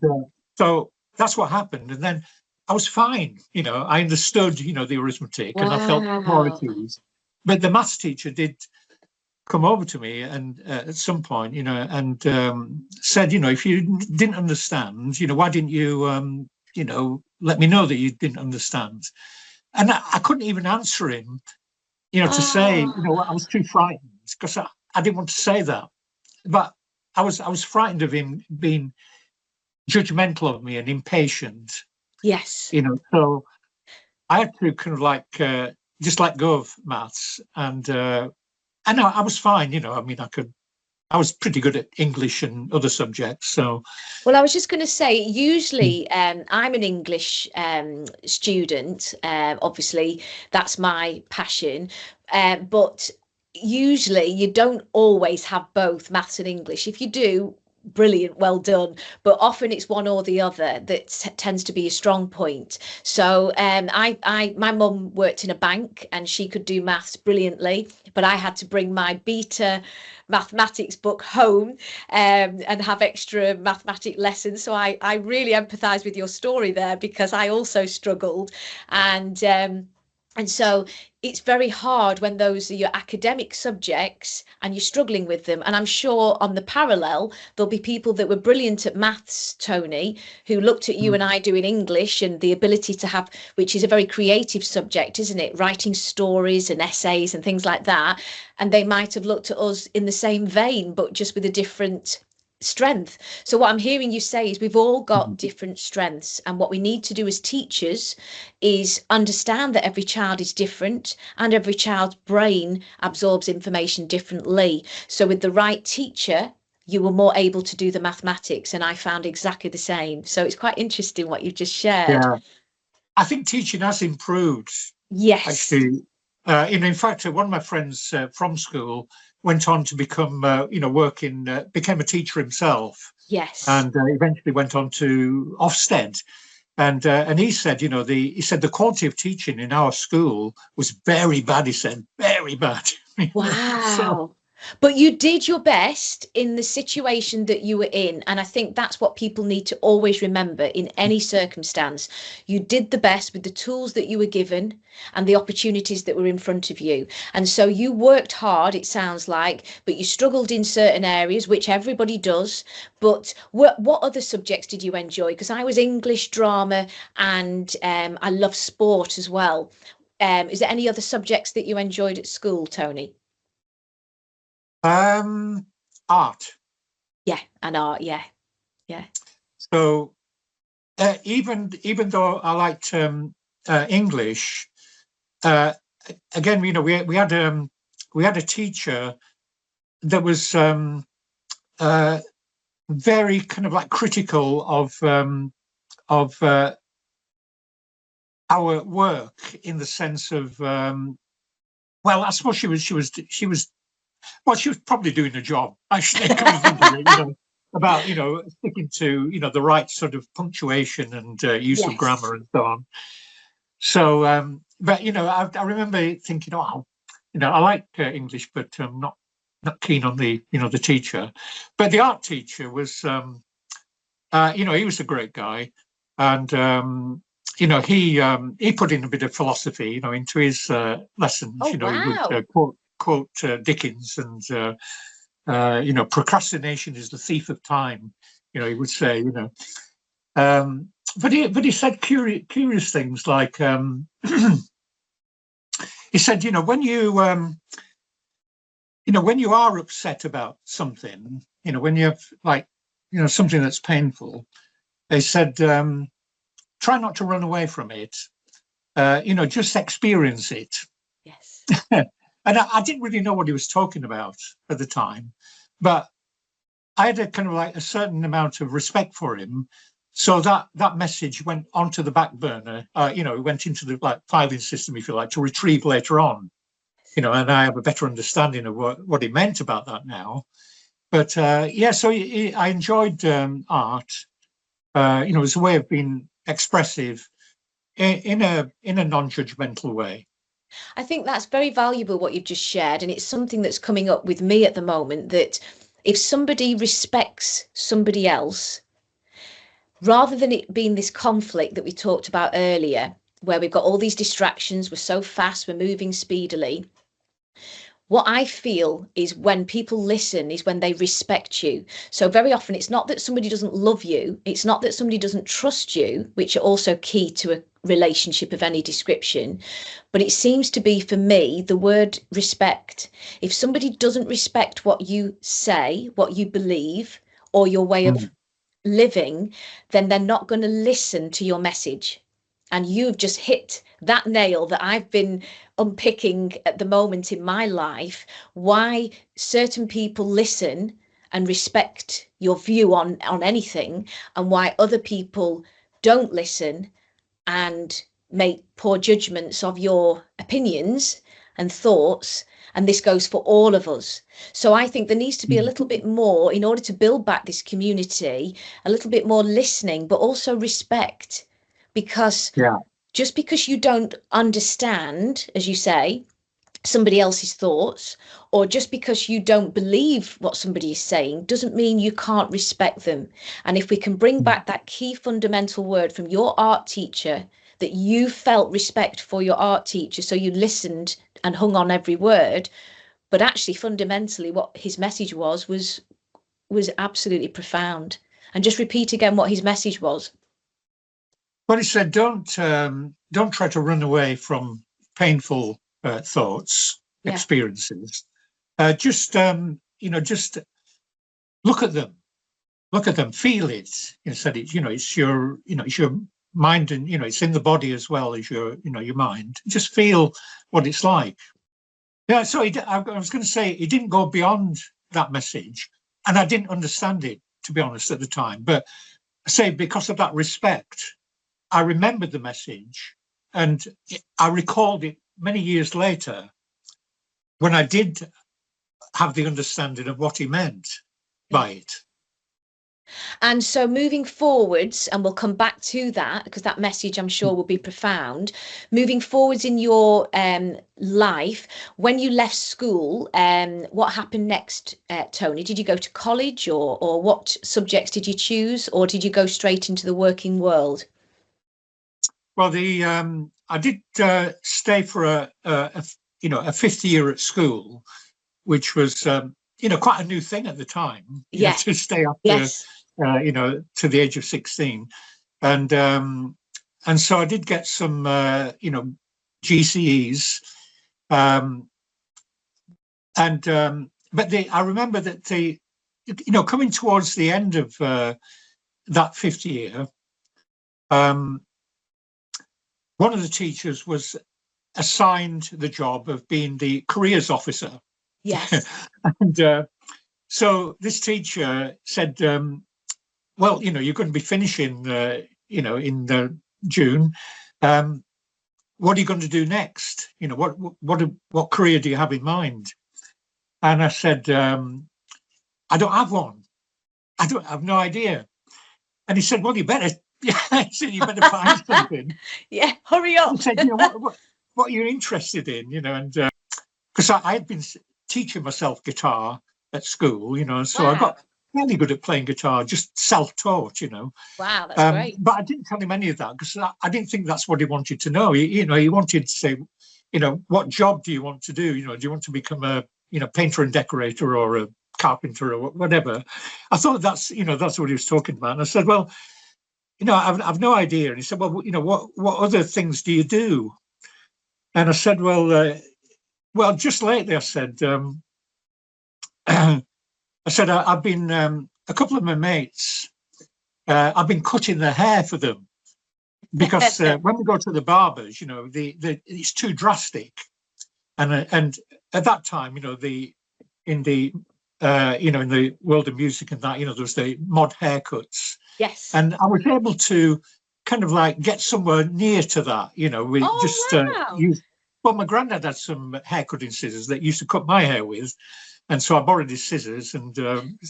so that's what happened. And then I was fine. I understood, the arithmetic. Wow. And I felt more at ease. But the maths teacher did come over to me and at some point, and said, if you didn't understand, why didn't you, let me know that you didn't understand? And I couldn't even answer him, to say, I was too frightened, because I didn't want to say that. But I was frightened of him being judgmental of me and impatient. Yes. So I had to kind of just let go of maths, and I was fine. I was pretty good at English and other subjects. So, well, I was just going to say, usually I'm an English student. Obviously, that's my passion. But usually you don't always have both maths and English. If you do, brilliant, well done. But often it's one or the other that tends to be a strong point. So my mum worked in a bank and she could do maths brilliantly, but I had to bring my beta mathematics book home and have extra mathematic lessons. So I really empathise with your story there, because I also struggled. And so it's very hard when those are your academic subjects and you're struggling with them. And I'm sure on the parallel, there'll be people that were brilliant at maths, Tony, who looked at you and I doing English and the ability to have, which is a very creative subject, isn't it? Writing stories and essays and things like that. And they might have looked at us in the same vein, but just with a different strength. So what I'm hearing you say is we've all got different strengths, and what we need to do as teachers is understand that every child is different and every child's brain absorbs information differently. So with the right teacher you were more able to do the mathematics, and I found exactly the same. So it's quite interesting what you've just shared. Yeah, I think teaching has improved. Yes. Actually, in fact, one of my friends from school went on to become, became a teacher himself. Yes. And eventually went on to Ofsted. And he said, the quality of teaching in our school was very bad. He said, very bad. Wow. But you did your best in the situation that you were in. And I think that's what people need to always remember in any circumstance. You did the best with the tools that you were given and the opportunities that were in front of you. And so you worked hard, it sounds like, but you struggled in certain areas, which everybody does. But what other subjects did you enjoy? Because I was English, drama, and I love sport as well. Is there any other subjects that you enjoyed at school, Tony? Art. Yeah, and art. Yeah. So even though I liked English, again, we had a teacher that was very kind of like critical of our work, in the sense of well, I suppose she was probably doing a job, actually. About sticking to the right sort of punctuation and use of grammar and so on. So but I remember thinking, I like English, but I'm not keen on the the teacher. But the art teacher was he was a great guy, and he put in a bit of philosophy into his lessons. Oh, He wow. would quote Dickens, and procrastination is the thief of time. He would say, but he said curious things like he said, when you are upset about something, when you have something that's painful, they said, try not to run away from it. Just experience it. Yes. And I didn't really know what he was talking about at the time, but I had a kind of like a certain amount of respect for him. So that message went onto the back burner. It went into the filing system, if you like, to retrieve later on. And I have a better understanding of what he meant about that now. But so I enjoyed art. It was a way of being expressive in a non-judgmental way. I think that's very valuable what you've just shared, and it's something that's coming up with me at the moment, that if somebody respects somebody else, rather than it being this conflict that we talked about earlier, where we've got all these distractions, we're so fast, we're moving speedily. What I feel is when people listen is when they respect you. So very often it's not that somebody doesn't love you, it's not that somebody doesn't trust you, which are also key to a relationship of any description, but it seems to be, for me, the word respect. If somebody doesn't respect what you say, what you believe, or your way of living, then they're not going to listen to your message. And you've just hit that nail that I've been unpicking at the moment in my life, why certain people listen and respect your view on anything, and why other people don't listen and make poor judgments of your opinions and thoughts. And this goes for all of us. So I think there needs to be a little bit more, in order to build back this community, a little bit more listening, but also respect. Because just because you don't understand, as you say, somebody else's thoughts, or just because you don't believe what somebody is saying, doesn't mean you can't respect them. And if we can bring back that key fundamental word from your art teacher, that you felt respect for your art teacher, so you listened and hung on every word, but actually fundamentally what his message was absolutely profound. And just repeat again what his message was. Well, he said, don't try to run away from painful thoughts, experiences. Just look at them, feel it. He said, it's your mind, and it's in the body as well as your mind. Just feel what it's like. Yeah. So I was going to say, he didn't go beyond that message. I didn't understand it, to be honest, at the time. But I say, because of that respect, I remembered the message, and I recalled it many years later when I did have the understanding of what he meant by it. And so moving forwards, and we'll come back to that because that message I'm sure will be profound. Moving forwards in your life, when you left school, what happened next, Tony? Did you go to college, or what subjects did you choose, or did you go straight into the working world? Well, I did stay for a fifth year at school, which was quite a new thing at the time. Yes. To stay after to the age of 16, and so I did get some GCEs, but I remember that coming towards the end of that fifth year, one of the teachers was assigned the job of being the careers officer. Yes. And so this teacher said, well, you're going to be finishing, in June. What are you going to do next? What career do you have in mind? And I said, I don't have one. I have no idea. And he said, well, you better. He said, you better find something. Yeah, hurry up. He said, what are you interested in? And because I had been teaching myself guitar at school, and so I got really good at playing guitar, just self-taught, Wow, that's great. But I didn't tell him any of that because I didn't think that's what he wanted to know. He wanted to say, what job do you want to do? Do you want to become a, painter and decorator or a carpenter or whatever? I thought that's what he was talking about. And I said, well, I've no idea. And he said, well, what other things do you do? And I said, well, just lately, I said, I've been, a couple of my mates, I've been cutting their hair for them because when we go to the barbers, it's too drastic. And at that time, in the world of music and that, there was the mod haircuts. Yes. And I was able to kind of like get somewhere near to that, well, my granddad had some hair cutting scissors that used to cut my hair with. And so I borrowed his scissors and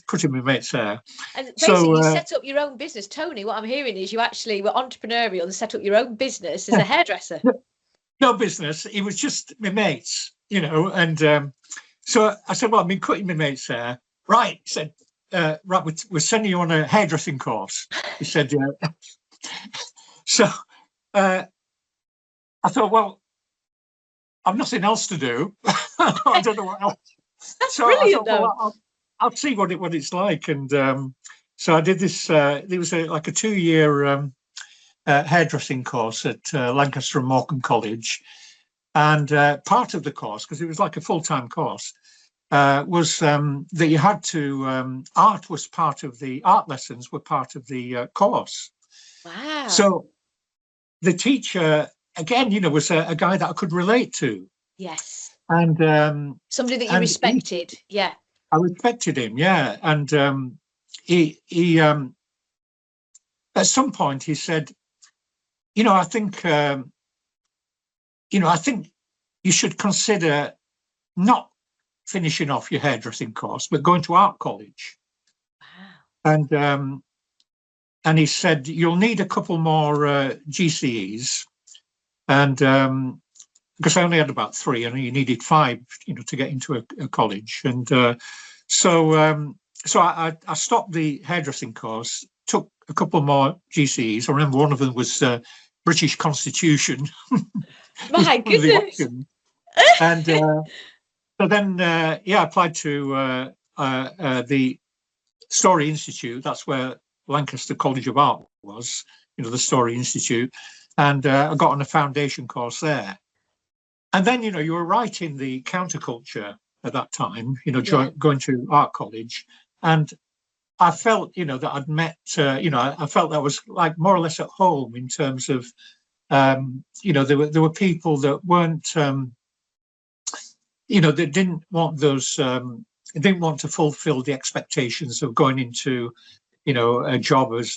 cutting my mate's hair. And basically, you set up your own business. Tony, what I'm hearing is you actually were entrepreneurial and set up your own business as a hairdresser. No business. It was just my mates, and so I said, well, I've been cutting my mate's hair. Right. He said, right, we're sending you on a hairdressing course. He said, so I thought, well, I've nothing else to do. I don't know what else. That's so brilliant, I thought, well, I'll see what it's like. And so I did this. There was like a 2-year hairdressing course at Lancaster and Morecambe College. And part of the course, because it was like a full-time course, was that you had to, art lessons were part of the course. Wow. So the teacher, again, was a guy that I could relate to. Yes. And somebody that you respected. Yeah. I respected him. Yeah. And he at some point he said, I think you should consider not finishing off your hairdressing course, but going to art college. Wow. And he said, you'll need a couple more GCEs. And because I only had about 3 and you needed 5, to get into a college. And so I stopped the hairdressing course, took a couple more GCEs. I remember one of them was British Constitution. My goodness. And so then, I applied to the Story Institute. That's where Lancaster College of Art was, the Story Institute. And I got on a foundation course there. And then, you were right in the counterculture at that time, going to art college. And I felt, that I'd met, I felt that was like more or less at home in terms of, there were people that weren't, that didn't want those didn't want to fulfil the expectations of going into, a job as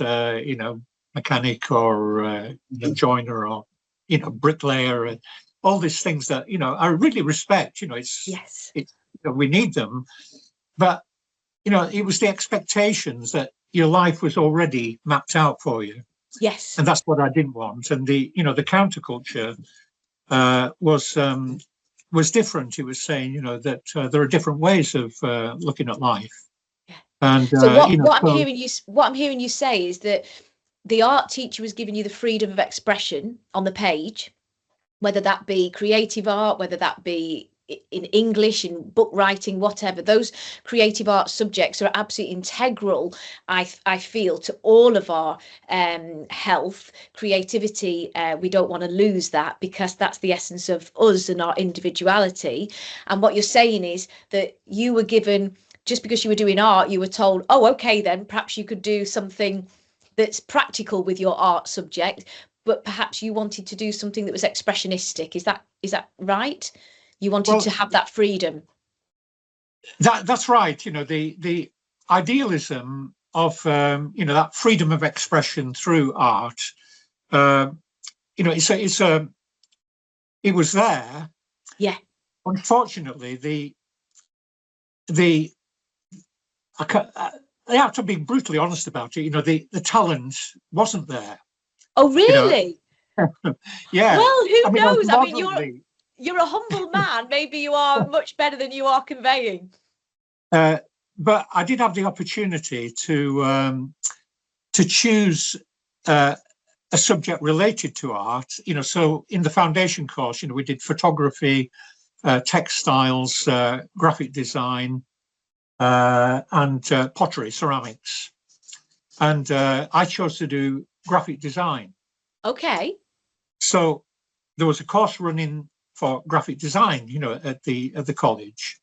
mechanic or joiner or bricklayer, and all these things that I really respect. Yes. We need them, but it was the expectations that your life was already mapped out for you. Yes. And that's what I didn't want. And the counterculture was different. It was saying, that there are different ways of looking at life. Yeah. And so what I'm hearing you say is that the art teacher was giving you the freedom of expression on the page, whether that be creative art, whether that be in English, in book writing, whatever. Those creative art subjects are absolutely integral, I feel, to all of our health, creativity. We don't want to lose that, because that's the essence of us and our individuality. And what you're saying is that you were given, just because you were doing art, you were told, oh, okay, then perhaps you could do something that's practical with your art subject, but perhaps you wanted to do something that was expressionistic. Is that right? You wanted to have that freedom. That's right. The idealism of that freedom of expression through art. It was there. Yeah. Unfortunately, I have to be brutally honest about it. The talent wasn't there. Oh, really? Yeah. Well, who knows? I mean, you're a humble man. Maybe you are much better than you are conveying. But I did have the opportunity to choose a subject related to art. So in the foundation course, we did photography, textiles, graphic design, and pottery, ceramics. And I chose to do graphic design. Okay. So there was a course running for graphic design, at the college.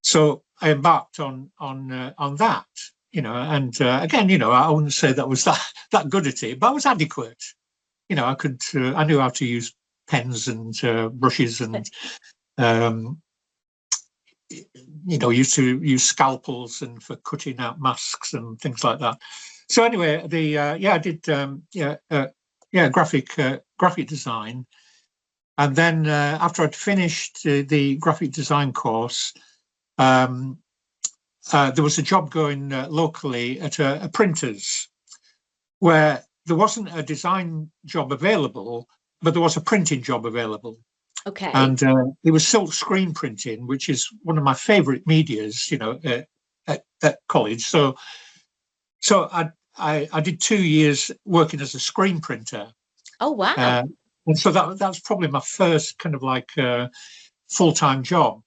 So I embarked on that, and again, I wouldn't say that was that good at it, but I was adequate. I knew how to use pens and brushes and used to use scalpels and for cutting out masks and things like that. So anyway, I did graphic design, and then after I'd finished the graphic design course, there was a job going locally at a printer's, where there wasn't a design job available, but there was a printing job available. Okay. And it was silk screen printing, which is one of my favourite medias, at college. So I did 2 years working as a screen printer. Oh, wow. And so that was probably my first kind of like full-time job.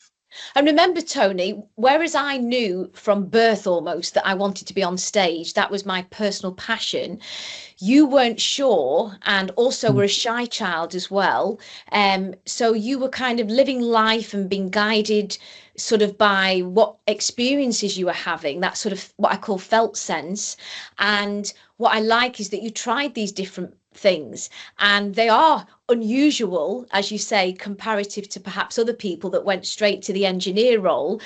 And remember, Tony, whereas I knew from birth almost that I wanted to be on stage, that was my personal passion, you weren't sure, and also were a shy child as well. So you were kind of living life and being guided sort of by what experiences you were having, that sort of what I call felt sense. And what I like is that you tried these different things, and they are unusual, as you say, comparative to perhaps other people that went straight to the engineer role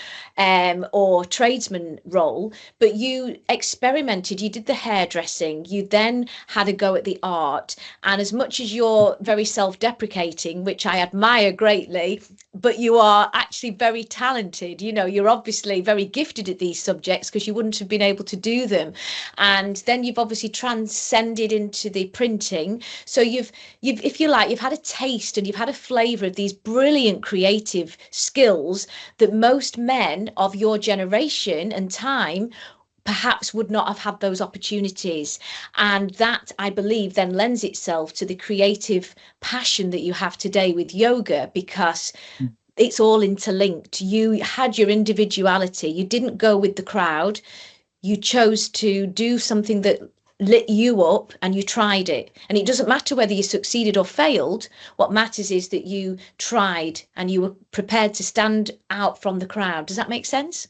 or tradesman role. But you experimented, you did the hairdressing, you then had a go at the art. And as much as you're very self-deprecating, which I admire greatly, but you are actually very talented. You're obviously very gifted at these subjects, because you wouldn't have been able to do them. And then you've obviously transcended into the printing. So you've if you like, you've had a taste and you've had a flavour of these brilliant creative skills that most men of your generation and time perhaps would not have had those opportunities. And that, I believe, then lends itself to the creative passion that you have today with yoga, because it's all interlinked. You had your individuality. You didn't go with the crowd. You chose to do something that lit you up, and you tried it. And it doesn't matter whether you succeeded or failed. What matters is that you tried and you were prepared to stand out from the crowd. Does that make sense?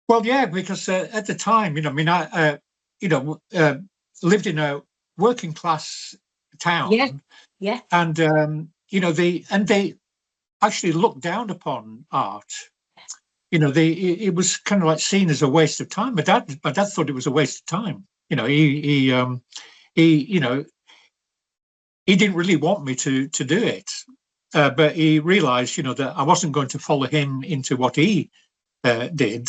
Well, yeah, because at the time, I lived in a working class town. Yeah. And they actually looked down upon art. it was kind of like seen as a waste of time. My dad thought it was a waste of time. He didn't really want me to do it, but he realised, that I wasn't going to follow him into what he did.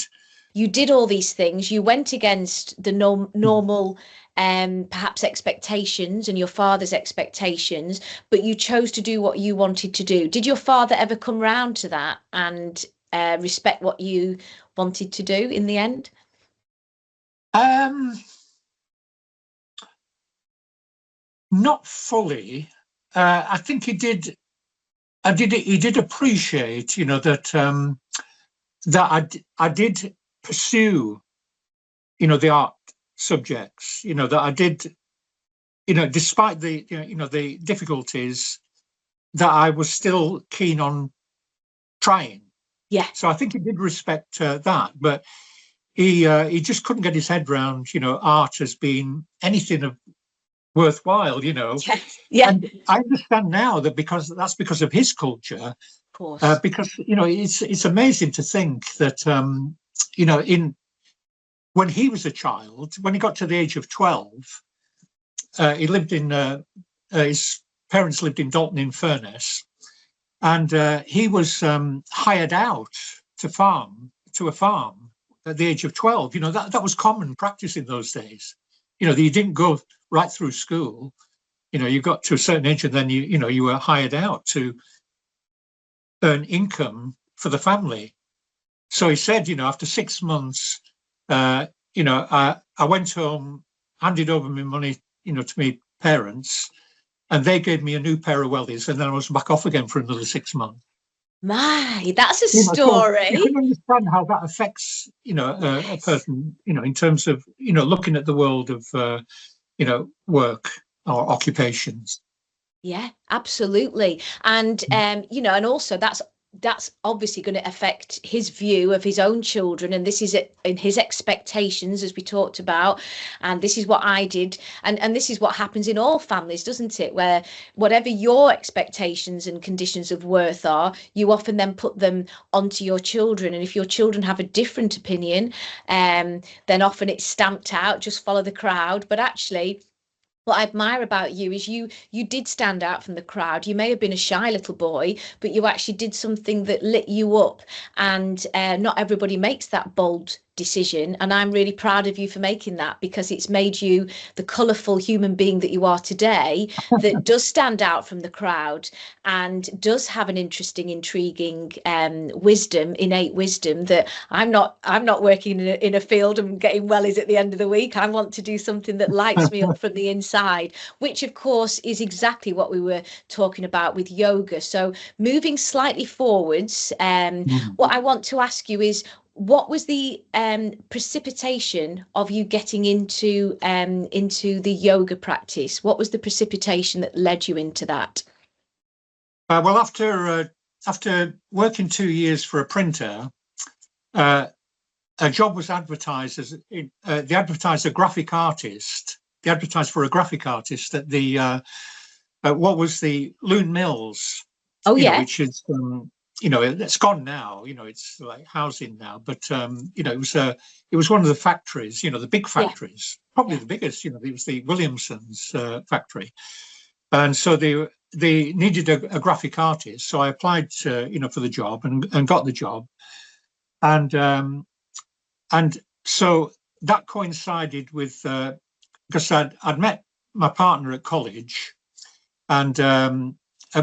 You did all these things. You went against the normal, perhaps expectations and your father's expectations, but you chose to do what you wanted to do. Did your father ever come round to that and respect what you wanted to do in the end? Not fully. I think he did. He did appreciate, that I did pursue, the art subjects. That I did, despite the the difficulties, that I was still keen on trying. Yeah. So I think he did respect that, but he just couldn't get his head round, art as being anything of worthwhile, Yeah. And I understand now that that's because of his culture. Of course. Because it's amazing to think that when he was a child, when he got to the age of 12, he lived in his parents lived in Dalton-in-Furness, and he was hired out to a farm at the age of 12. That was common practice in those days. That you didn't go right through school. You got to a certain age and then you were hired out to earn income for the family. So he said, after 6 months, I went home, handed over my money, to my parents, and they gave me a new pair of wellies, and then I was back off again for another 6 months. My, that's a story. So you can understand how that affects, a person, in terms of, looking at the world of, work or occupations. Yeah, absolutely. And and also that's obviously going to affect his view of his own children, and this is in his expectations, as we talked about, and this is what I did, and this is what happens in all families, doesn't it, where whatever your expectations and conditions of worth are, you often then put them onto your children, and if your children have a different opinion, then often it's stamped out, just follow the crowd. But actually, what I admire about you is you did stand out from the crowd. You may have been a shy little boy, but you actually did something that lit you up. And not everybody makes that bold decision. And I'm really proud of you for making that, because it's made you the colourful human being that you are today, that does stand out from the crowd and does have an interesting, intriguing wisdom, innate wisdom, that I'm not working in a field and getting wellies at the end of the week. I want to do something that lights me up from the inside, which of course is exactly what we were talking about with yoga. So moving slightly forwards, what I want to ask you is, what was the precipitation of you getting into the yoga practice? What was the precipitation that led you into that? Well, after working 2 years for a printer, a job was advertised as they advertised a graphic artist. They advertised for a graphic artist at the what was the Loon Mills? Oh yeah, which is it's gone now. It's like housing now, but it was one of the factories. The big factories, probably the biggest. It was the Williamson's factory, and so they needed a graphic artist. So I applied for the job and got the job, and so that coincided with because I'd met my partner at college, and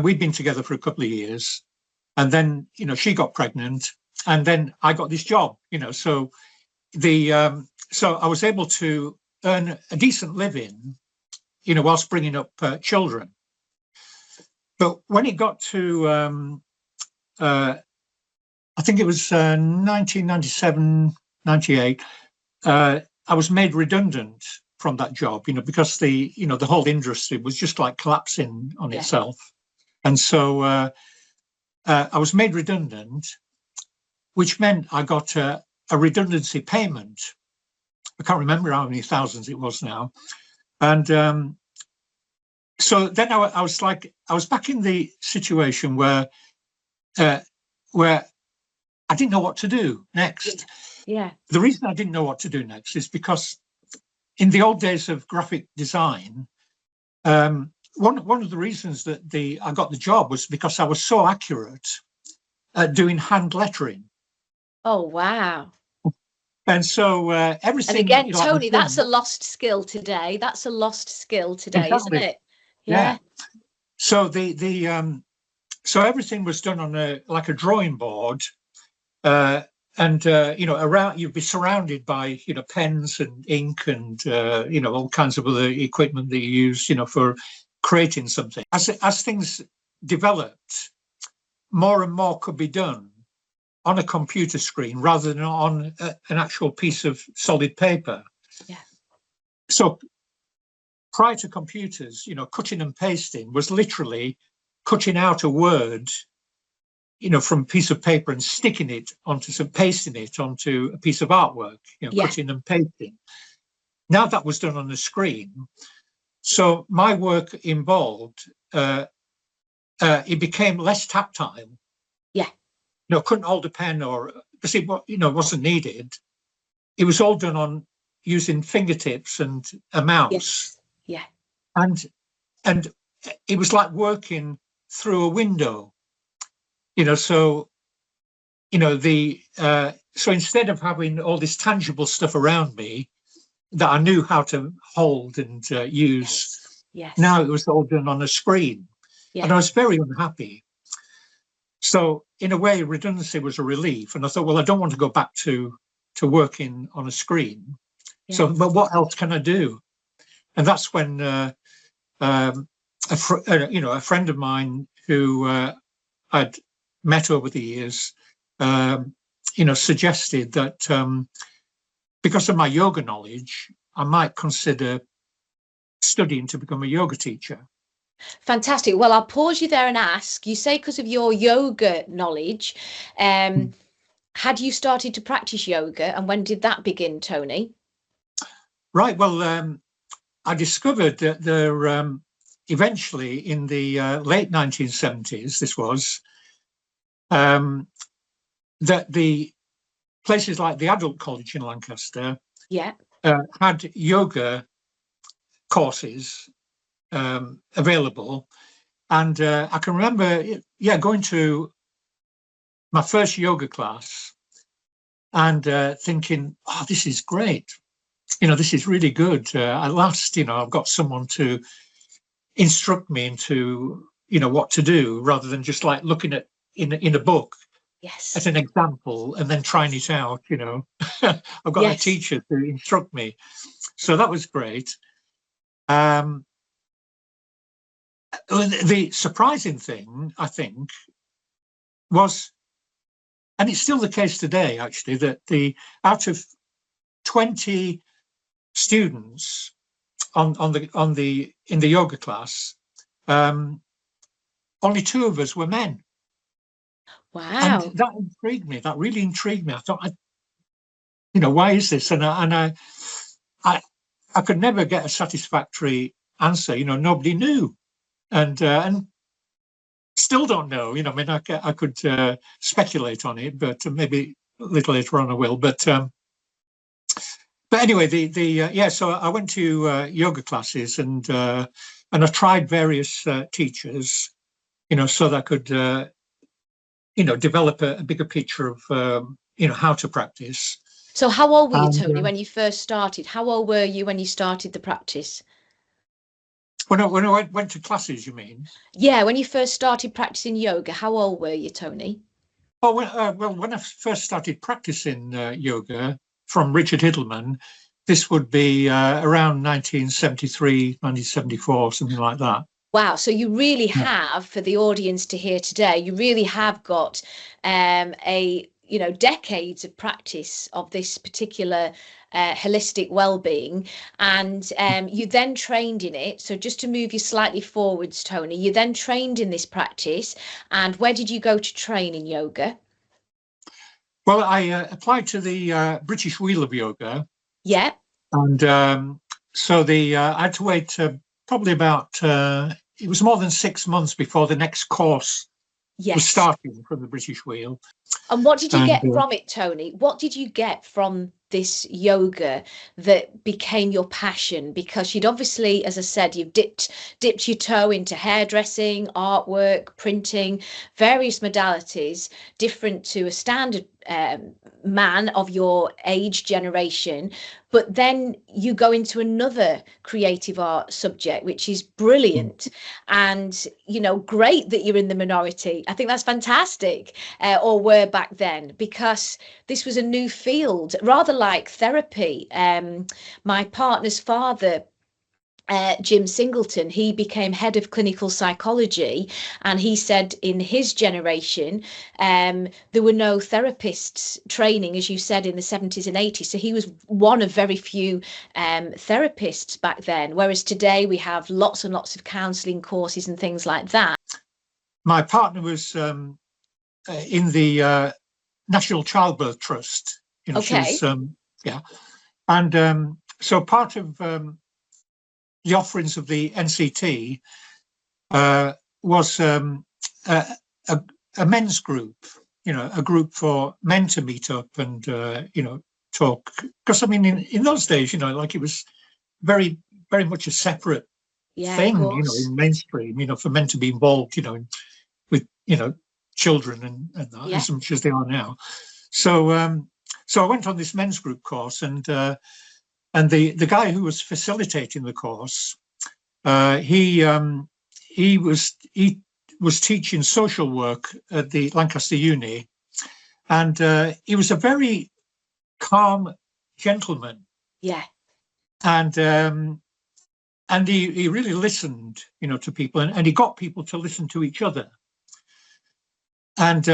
we'd been together for a couple of years. And then, she got pregnant, and then I got this job, so so I was able to earn a decent living, whilst bringing up children. But when it got to, I think it was 1997, 98, I was made redundant from that job, because the whole industry was just like collapsing on itself. And so I was made redundant, which meant I got a redundancy payment. I can't remember how many thousands it was now. And so then I was back in the situation where I I didn't know what to do next. Yeah. The reason I didn't know what to do next is because in the old days of graphic design, one of the reasons that I got the job was because I was so accurate at doing hand lettering. Oh, wow. And so everything. And again, like Tony, that's a lost skill today. That's a lost skill today, exactly. isn't it? Yeah. So so everything was done on a drawing board, and around you'd be surrounded by pens and ink and all kinds of other equipment that you use for creating something. As things developed, more and more could be done on a computer screen rather than on an actual piece of solid paper. Yeah. So prior to computers, cutting and pasting was literally cutting out a word, from a piece of paper and sticking it pasting it onto a piece of artwork, cutting and pasting. Now that was done on the screen. So my work involved, it became less tactile. Yeah. Couldn't hold a pen because it wasn't needed. It was all done on using fingertips and a mouse. Yes. Yeah. And it was like working through a window, so so instead of having all this tangible stuff around me that I knew how to hold and use, yes. Now it was all done on a screen. Yeah. And I was very unhappy. So in a way, redundancy was a relief. And I thought, well, I don't want to go back to working on a screen. Yeah. So, but what else can I do? And that's when a friend of mine who I'd met over the years, suggested that because of my yoga knowledge, I might consider studying to become a yoga teacher. Fantastic. Well, I'll pause you there and ask, you say because of your yoga knowledge, had you started to practice yoga, and when did that begin, Tony? Right. Well, I discovered that there eventually in the late 1970s, this was, that the places like the Adult College in Lancaster had yoga courses available. And I can remember, going to my first yoga class and thinking, oh, this is great. This is really good. At last, I've got someone to instruct me into, what to do rather than just like looking at in a book as an example and then trying it out, I've got a teacher to instruct me. So that was great. The surprising thing, I think, was, and it's still the case today, actually, that out of 20 students in the yoga class, only 2 of us were men. Wow. And that intrigued me. That really intrigued me. I thought, why is this? And I could never get a satisfactory answer. Nobody knew, and still don't know. I mean, I could speculate on it, but maybe a little later on I will. But anyway, so I went to yoga classes and I tried various teachers, so that I could develop a bigger picture of how to practice. So how old were you, Tony, when you first started? How old were you when you started the practice? When I went to classes, you mean? Yeah, when you first started practicing yoga, how old were you, Tony? Oh, when I first started practicing yoga from Richard Hiddleman, this would be around 1973, 1974, something like that. Wow. So you really have, for the audience to hear today, you really have got decades of practice of this particular holistic well-being, and you then trained in it. So just to move you slightly forwards, Tony, you then trained in this practice, and where did you go to train in yoga? Well, I applied to the British Wheel of Yoga. Yeah. And so I had to wait probably about, it was more than 6 months before the next course was starting from the British Wheel. And what did you get from it, Tony? What did you get from this yoga that became your passion? Because you'd obviously, as I said, you've dipped your toe into hairdressing, artwork, printing, various modalities, different to a standard man of your age generation. But then you go into another creative art subject, which is brilliant. And, you know, great that you're in the minority. I think that's fantastic, or were back then, because this was a new field, rather like therapy. My partner's father, Jim Singleton, he became head of clinical psychology, and he said in his generation there were no therapists training, as you said, in the 70s and 80s. So he was one of very few therapists back then, whereas today we have lots and lots of counselling courses and things like that. My partner was in the National Childbirth Trust. You know, okay. She was, and so part of the offerings of the NCT was a men's group, you know, a group for men to meet up and, you know, talk. Because, I mean, in those days, you know, like it was very, very much a separate thing, you know, in mainstream, you know, for men to be involved, you know, with, you know, children and that, as much as they are now. So, so I went on this men's group course, and the guy who was facilitating the course, he was teaching social work at the Lancaster Uni, and he was a very calm gentleman. Yeah. And he really listened, you know, to people, and he got people to listen to each other. And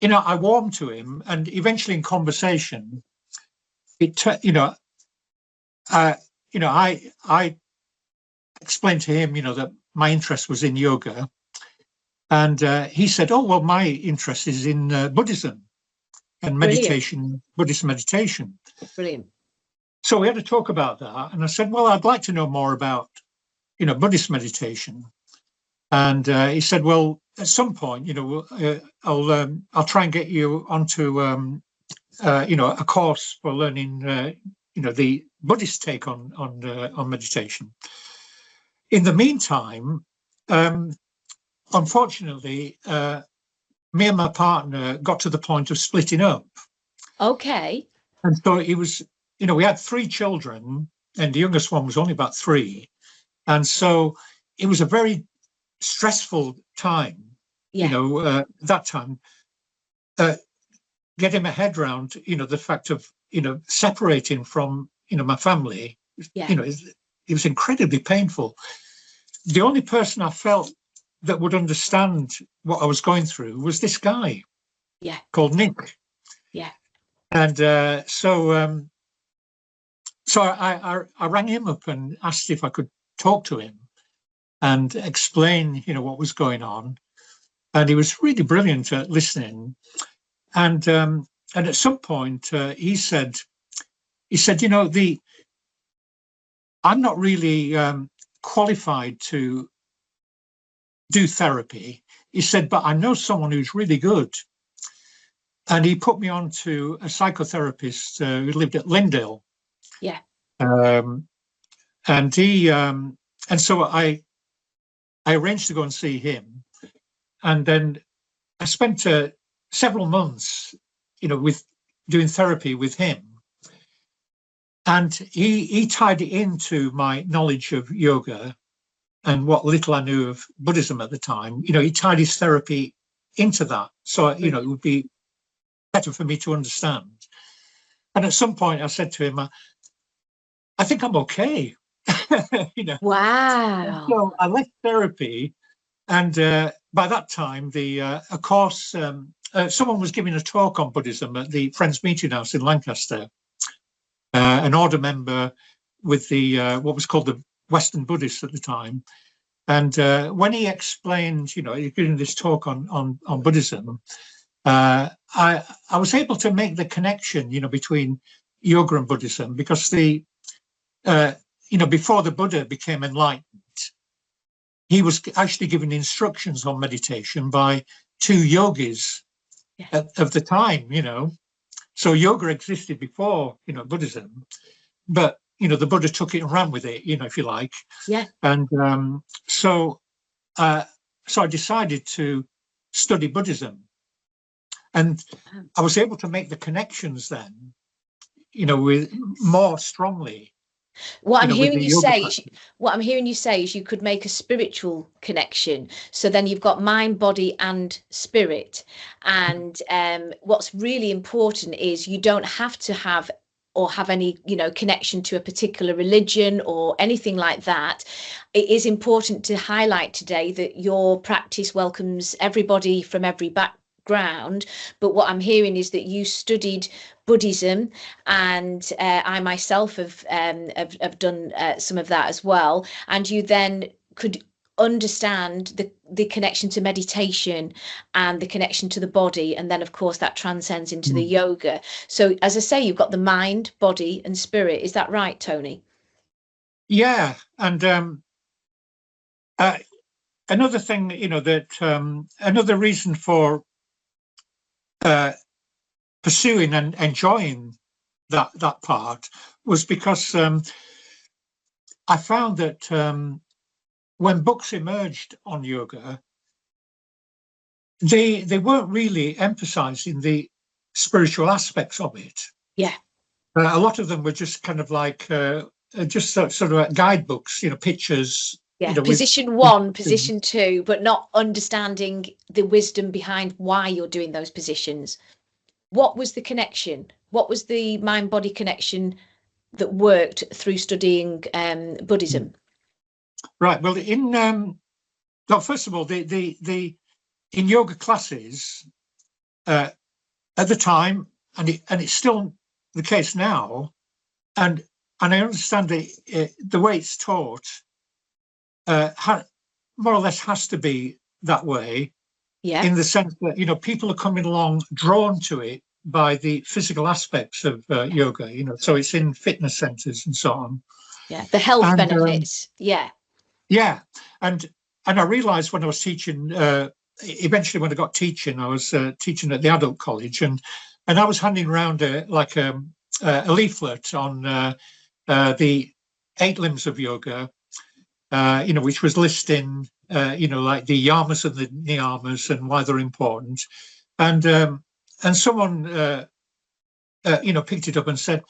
you know, I warmed to him, and eventually in conversation, I explained to him, you know, that my interest was in yoga, and he said, "Oh, well, my interest is in Buddhism and meditation, Buddhist meditation." Brilliant. So we had to talk about that, and I said, "Well, I'd like to know more about, you know, Buddhist meditation." And he said, "Well, at some point, you know, I'll try and get you onto, you know, a course for learning, you know, the Buddhist take on meditation. In the meantime, unfortunately, me and my partner got to the point of splitting up." Okay. And so it was, you know, we had 3 children, and the youngest one was only about 3, and so it was a very stressful time. You know, that time, getting my head around, you know, the fact of, you know, separating from, you know, my family. You know, it was incredibly painful. The only person I felt that would understand what I was going through was this guy called Nick. And so I rang him up and asked if I could talk to him and explain, you know, what was going on. And he was really brilliant at listening. And at some point, he said, "You know, I'm not really qualified to do therapy." He said, "But I know someone who's really good." And he put me on to a psychotherapist who lived at Lindale. And he and so I arranged to go and see him. And then I spent several months, you know, with doing therapy with him. And he tied it into my knowledge of yoga and what little I knew of Buddhism at the time. You know, he tied his therapy into that. So, you know, it would be better for me to understand. And at some point I said to him, "I think I'm okay." You know. Wow. So I left therapy, and by that time, a course, someone was giving a talk on Buddhism at the Friends Meeting House in Lancaster. An order member with the what was called the Western Buddhists at the time, and when he explained, you know, giving this talk on Buddhism, I was able to make the connection, you know, between yoga and Buddhism, because you know, before the Buddha became enlightened, he was actually given instructions on meditation by 2 yogis of the time, So yoga existed before, Buddhism, but, the Buddha took it and ran with it, if you like. Yeah. And so I decided to study Buddhism. And I was able to make the connections then, with more strongly. What I'm hearing you say is you could make a spiritual connection. So then you've got mind, body, and spirit. And what's really important is you don't have to have any, connection to a particular religion or anything like that. It is important to highlight today that your practice welcomes everybody from every background. But what I'm hearing is that you studied Buddhism, and I myself have done some of that as well. And you then could understand the connection to meditation and the connection to the body, and then of course that transcends into the yoga. So as I say, you've got the mind, body, and spirit. Is that right, Tony? Yeah, and another thing, that another reason for pursuing and enjoying that part was because I found that when books emerged on yoga, they weren't really emphasizing the spiritual aspects of it. Yeah. A lot of them were just kind of like just sort of guidebooks, pictures. Yeah, position one, position two, but not understanding the wisdom behind why you're doing those positions. What was the connection? What was the mind-body connection that worked through studying Buddhism? Right. Well, first of all, the in yoga classes at the time, and it's still the case now, and I understand the way it's taught more or less has to be that way. Yeah. In the sense that people are coming along drawn to it by the physical aspects of yoga. So it's in fitness centres and so on. Yeah, the health benefits. Yeah. And I realised when I was teaching, eventually when I got teaching, I was teaching at the adult college, and I was handing around a leaflet on the 8 limbs of yoga, which was listing, like the yamas and the niyamas and why they're important. And someone, picked it up and said,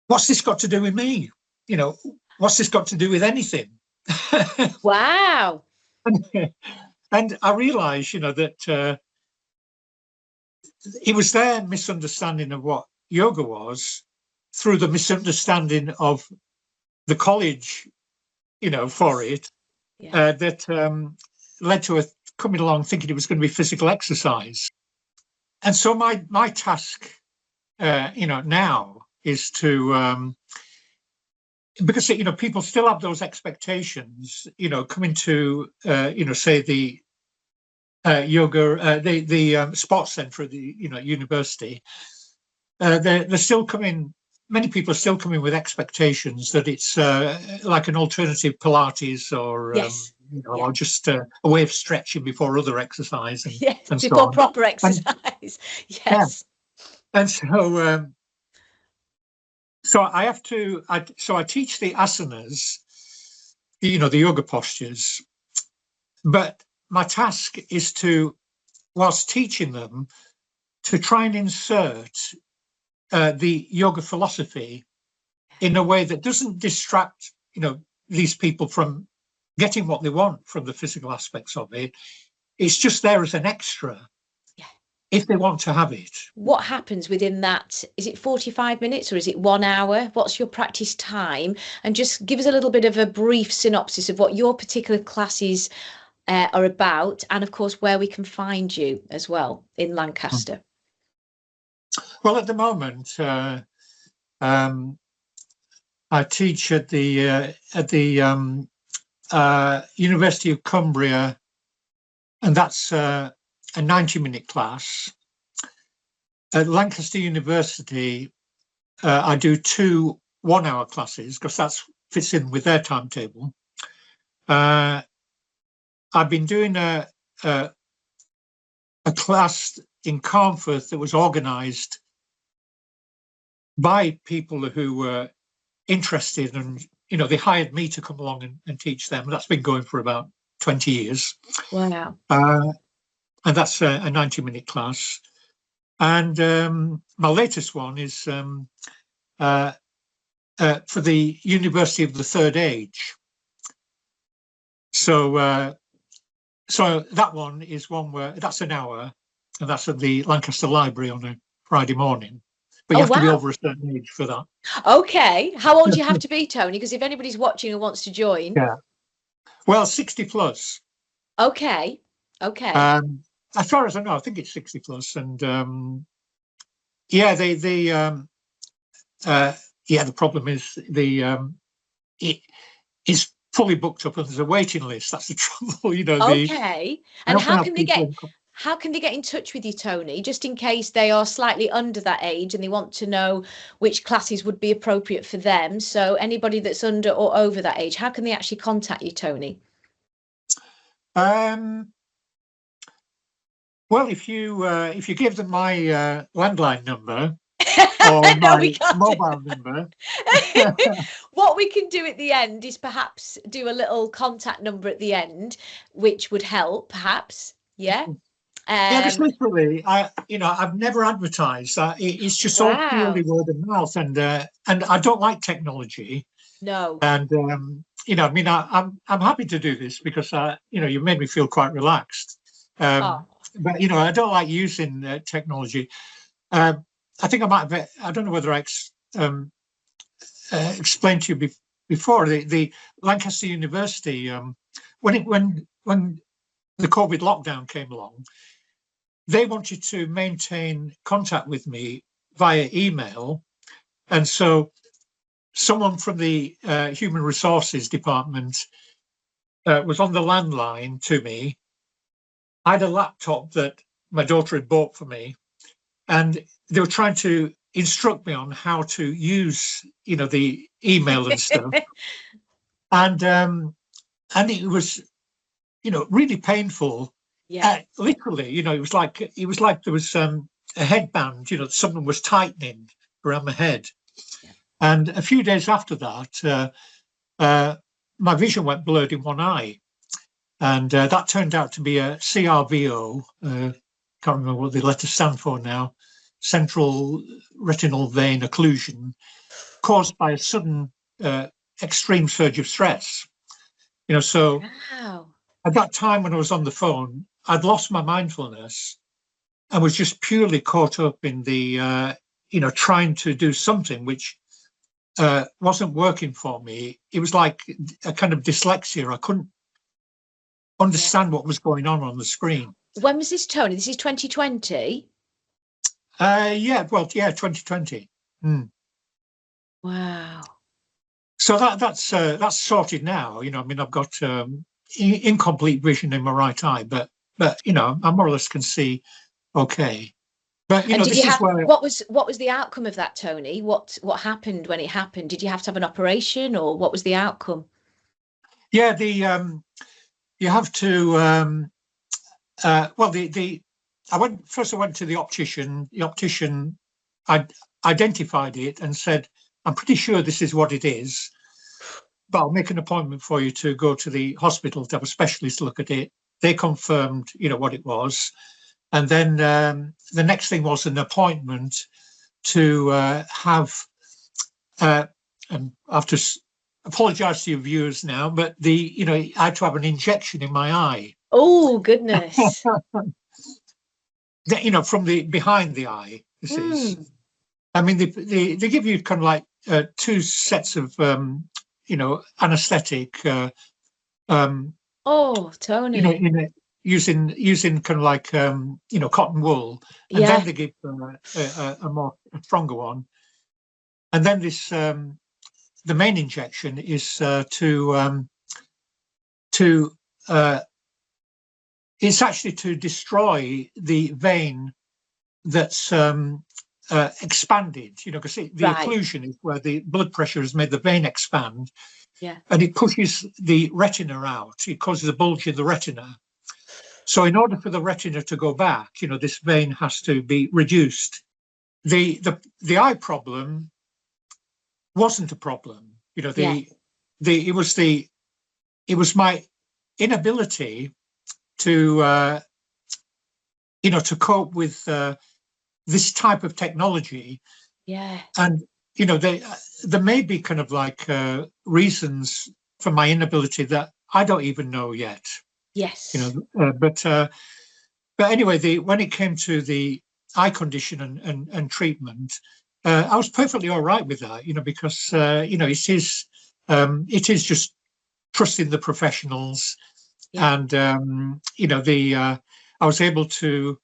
"What's this got to do with me? What's this got to do with anything?" Wow. And I realised, that it was their misunderstanding of what yoga was through the misunderstanding of the college, for it, that led to us coming along thinking it was going to be physical exercise. And so my task, now is to, because people still have those expectations, coming to, say the yoga, the sports centre at the university. They're still coming. Many people are still coming with expectations that it's like an alternative Pilates or or just a way of stretching before other exercise and before so on. Proper exercise. Yes. Yeah. And so I have to. I teach the asanas, the yoga postures, but my task is to, whilst teaching them, to try and insert the yoga philosophy in a way that doesn't distract, these people from getting what they want from the physical aspects of it. It's just there as an extra, if they want to have it. What happens within that? Is it 45 minutes or is it 1 hour? What's your practice time? And just give us a little bit of a brief synopsis of what your particular classes are about, and of course where we can find you as well in Lancaster. Well, at the moment, I teach at the University of Cumbria, and that's a 90-minute class. At Lancaster University, I do 2 one-hour classes because that fits in with their timetable. I've been doing a a class in Carnforth that was organised by people who were interested, and they hired me to come along and teach them. That's been going for about 20 years. Wow. And that's a 90-minute class. And my latest one is for the University of the Third Age. So that one is one where that's an hour, and that's at the Lancaster Library on a Friday morning. But you have to be over a certain age for that. Okay. How old do you have to be, Tony? Because if anybody's watching and wants to join. Yeah. Well, 60 plus. Okay. Okay. As far as I know, I think it's 60 plus. And yeah, the problem is it is fully booked up and there's a waiting list. That's the trouble, Okay. And how can they get in touch with you, Tony, just in case they are slightly under that age and they want to know which classes would be appropriate for them? So anybody that's under or over that age, how can they actually contact you, Tony? Well, if you give them my landline number or my mobile number. What we can do at the end is perhaps do a little contact number at the end, which would help, perhaps. Yeah. Yeah, just literally, I've never advertised. It's just all purely word of mouth, and I don't like technology. No. And I'm happy to do this because you made me feel quite relaxed. But I don't like using technology. I think I might have. I don't know whether I explained to you before the Lancaster University when the COVID lockdown came along. They wanted to maintain contact with me via email. And so someone from the Human Resources Department was on the landline to me. I had a laptop that my daughter had bought for me, and they were trying to instruct me on how to use, the email and stuff. And it was, really painful. Yeah. Literally, it was like there was a headband, someone was tightening around my head. Yeah. And a few days after that, my vision went blurred in one eye, and that turned out to be a CRVO. Can't remember what the letters stand for now. Central retinal vein occlusion, caused by a sudden extreme surge of stress. So wow. At that time when I was on the phone, I'd lost my mindfulness and was just purely caught up in the, trying to do something which wasn't working for me. It was like a kind of dyslexia. I couldn't understand what was going on the screen. When was this, Tony? This is 2020? 2020. Mm. Wow. So that's sorted now. I've got incomplete vision in my right eye, but I more or less can see okay. But what was the outcome of that, Tony? What happened when it happened? Did you have to have an operation, or what was the outcome? Yeah, you have to I went to the optician. The optician identified it and said, I'm pretty sure this is what it is, but I'll make an appointment for you to go to the hospital to have a specialist look at it. They confirmed, what it was. And then the next thing was an appointment to have, and I have to apologise to your viewers now, but I had to have an injection in my eye. Oh, goodness. From the behind the eye, this is. I mean, they give you kind of like two sets of, anaesthetic. Oh, Tony. Using kind of like, cotton wool. And then they give a stronger one. And then this, the main injection is it's actually to destroy the vein that's expanded, because the occlusion is where the blood pressure has made the vein expand, and it pushes the retina out. It causes a bulge in the retina. So in order for the retina to go back, this vein has to be reduced. The eye problem wasn't a problem. It was my inability to to cope with this type of technology. Yeah. And there may be kind of like reasons for my inability that I don't even know yet. Yes. But anyway, when it came to the eye condition and treatment, I was perfectly all right with that. Because it is just trusting the professionals, and I was able to.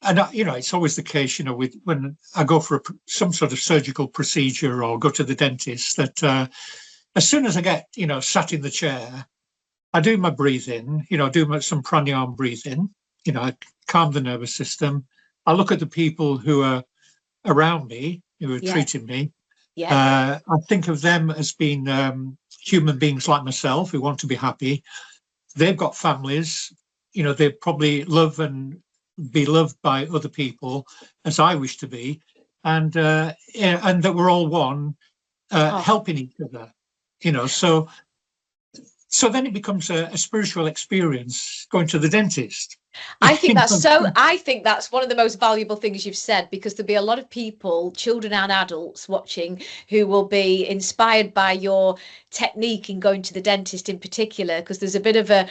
And it's always the case, with when I go for some sort of surgical procedure or go to the dentist, that as soon as I get sat in the chair, I do my breathing, do some pranayama breathing, I calm the nervous system. I look at the people who are around me, who are treating me. I think of them as being human beings like myself who want to be happy. They've got families, they probably love and be loved by other people as I wish to be, and that we're all one, helping each other. So then it becomes a spiritual experience going to the dentist. I think that's one of the most valuable things you've said, because there'll be a lot of people, children and adults watching, who will be inspired by your technique in going to the dentist in particular, because there's a bit of a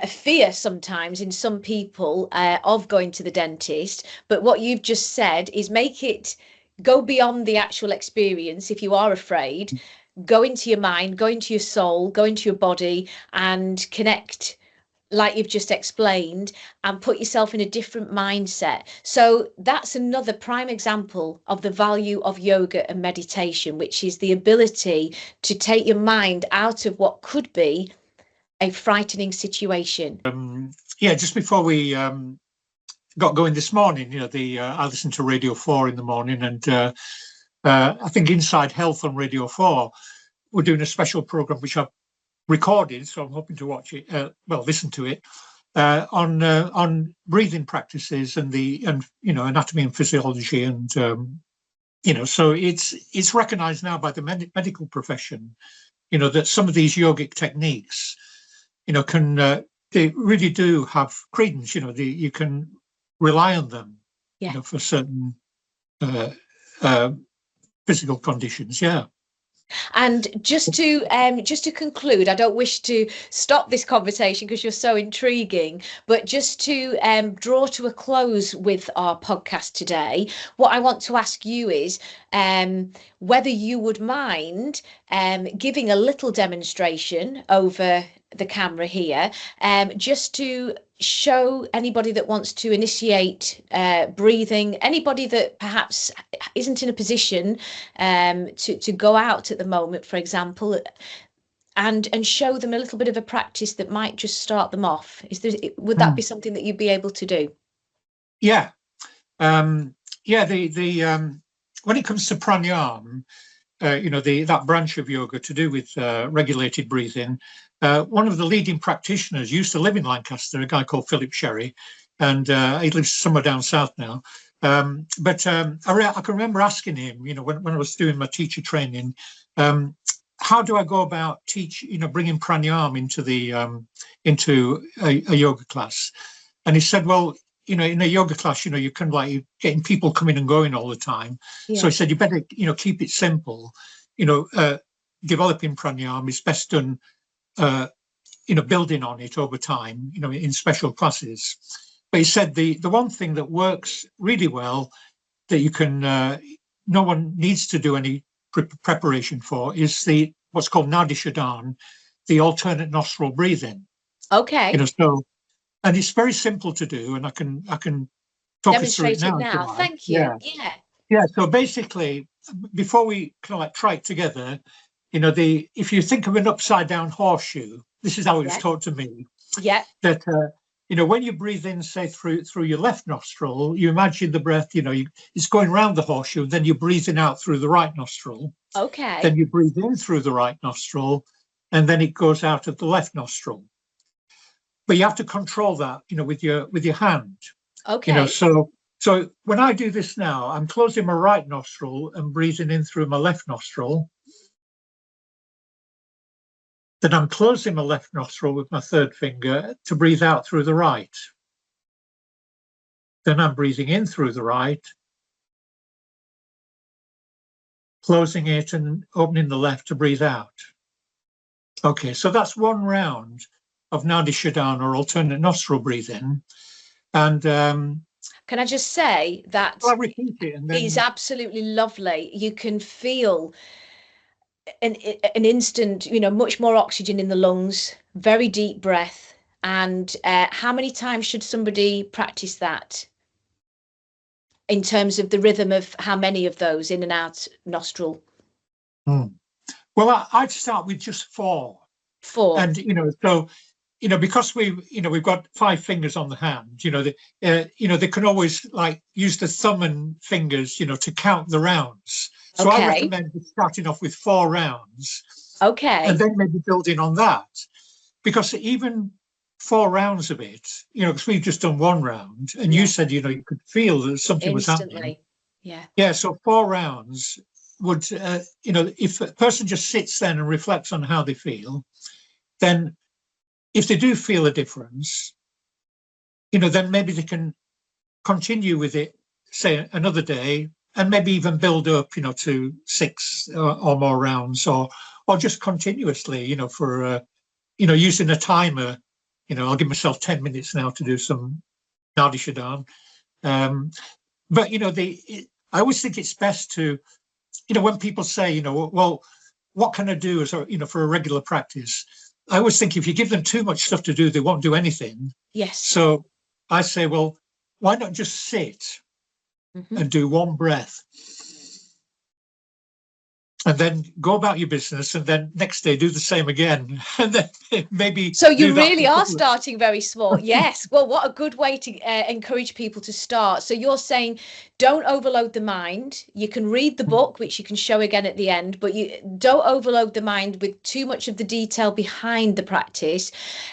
fear sometimes in some people of going to the dentist. But what you've just said is make it go beyond the actual experience. If you are afraid, go into your mind, go into your soul, go into your body and connect, like you've just explained, and put yourself in a different mindset. So that's another prime example of the value of yoga and meditation, which is the ability to take your mind out of what could be a frightening situation. Just before we got going this morning, I listened to Radio 4 in the morning, and I think Inside Health on Radio 4 we're doing a special program which I've recorded, so I'm hoping to watch it, listen to it, on breathing practices and anatomy and physiology, and so it's recognized now by the medical profession, that some of these yogic techniques, can they really do have credence. You can rely on them, for certain physical conditions. Yeah. And just to conclude, I don't wish to stop this conversation because you're so intriguing, but just to draw to a close with our podcast today, what I want to ask you is whether you would mind giving a little demonstration over the camera here, just to show anybody that wants to initiate breathing, anybody that perhaps isn't in a position to go out at the moment, for example, and show them a little bit of a practice that might just start them off. Would that be something that you'd be able to do? Yeah. When it comes to pranayama, that branch of yoga to do with regulated breathing, one of the leading practitioners used to live in Lancaster, a guy called Philip Sherry, and he lives somewhere down south now. But I can remember asking him, when I was doing my teacher training, how do I go about bringing pranayama into a yoga class? And he said, well, in a yoga class, you can you're getting people coming and going all the time. Yeah. So he said, you better, keep it simple. Developing pranayama is best done, building on it over time, in special classes. But he said the one thing that works really well that you can, no one needs to do any preparation for is what's called Nadi Shodhana, the alternate nostril breathing. Okay. And it's very simple to do, and I can talk us through it now. Thank you. Yeah. So basically, before we kind of try it together, if you think of an upside down horseshoe, this is how it was taught to me. Yeah. That when you breathe in, say through your left nostril, you imagine the breath, it's going around the horseshoe, then you're breathing out through the right nostril. Okay. Then you breathe in through the right nostril, and then it goes out of the left nostril. but you have to control that, with your hand. Okay. So when I do this now, I'm closing my right nostril and breathing in through my left nostril. Then I'm closing my left nostril with my third finger to breathe out through the right. Then I'm breathing in through the right, closing it and opening the left to breathe out. Okay, so that's one round of Nadi Shodhana, or alternate nostril breathing. And can I just say that I'll repeat it and then... is absolutely lovely. You can feel an instant, much more oxygen in the lungs, very deep breath. And how many times should somebody practice that in terms of the rhythm of how many of those in and out nostril? Well, I'd start with just 4. 4. And, so, because we've got 5 fingers on the hand, they can always use the thumb and fingers, to count the rounds. So okay. I recommend starting off with 4 rounds. Okay. And then maybe building on that. Because even 4 rounds of it, because we've just done 1 round, and you said, you could feel that something instantly was happening. Yeah. Yeah, so 4 rounds would, if a person just sits then and reflects on how they feel, then if they do feel a difference, then maybe they can continue with it, say another day, and maybe even build up, to 6 or more rounds, or just continuously, for, using a timer. I'll give myself 10 minutes now to do some Nadi Shodhana. But, I always think it's best to, when people say, well, what can I do as for a regular practice? I always think if you give them too much stuff to do, they won't do anything. Yes. So I say, well, why not just sit and do 1 breath? And then go about your business, and then next day do the same again, and then maybe. So you really are starting very small. Yes. Well, what a good way to encourage people to start. So you're saying, don't overload the mind. You can read the book, which you can show again at the end, but you don't overload the mind with too much of the detail behind the practice.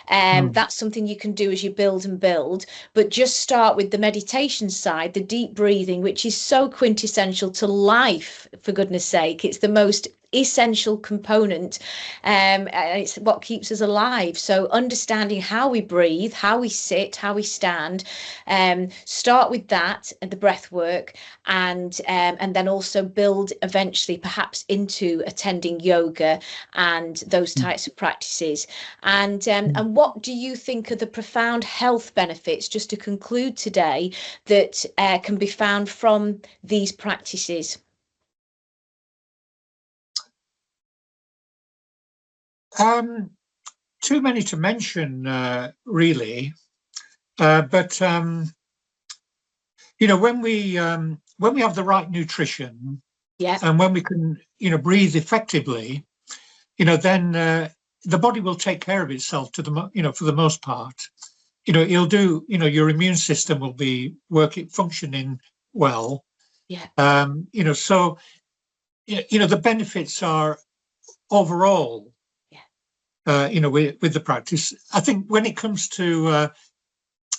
That's something you can do as you build and build. But just start with the meditation side, the deep breathing, which is so quintessential to life. For goodness sake, it's the most essential component, and it's what keeps us alive. So understanding how we breathe, how we sit, how we stand, start with that and the breath work, and then also build eventually perhaps into attending yoga and those types of practices. And what do you think are the profound health benefits, just to conclude today, that can be found from these practices? Too many to mention, really. But when we have the right nutrition, and when we can, breathe effectively, then the body will take care of itself for the most part. It'll do. Your immune system will be functioning well. Yeah. So the benefits are overall. With the practice. I think when it comes to,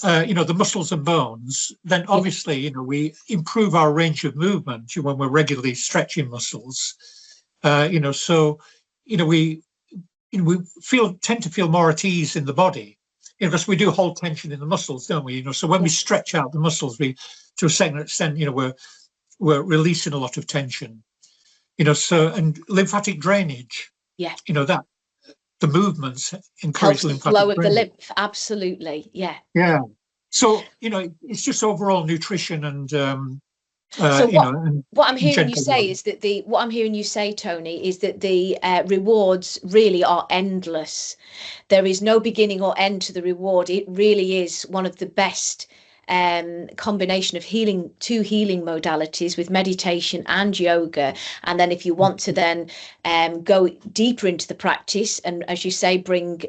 the muscles and bones, then obviously, we improve our range of movement when we're regularly stretching muscles. So, we tend to feel more at ease in the body, because we do hold tension in the muscles, don't we? So when we stretch out the muscles, to a certain extent, we're releasing a lot of tension. So, and lymphatic drainage. Yeah. That. The movements encourage the flow of the lymph. Absolutely. Yeah. Yeah. So, it's just overall nutrition and, so what I'm hearing you say is that what I'm hearing you say, Tony, is that the rewards really are endless. There is no beginning or end to the reward. It really is one of the best combination of two healing modalities with meditation and yoga. And then if you want to then go deeper into the practice, and as you say, bring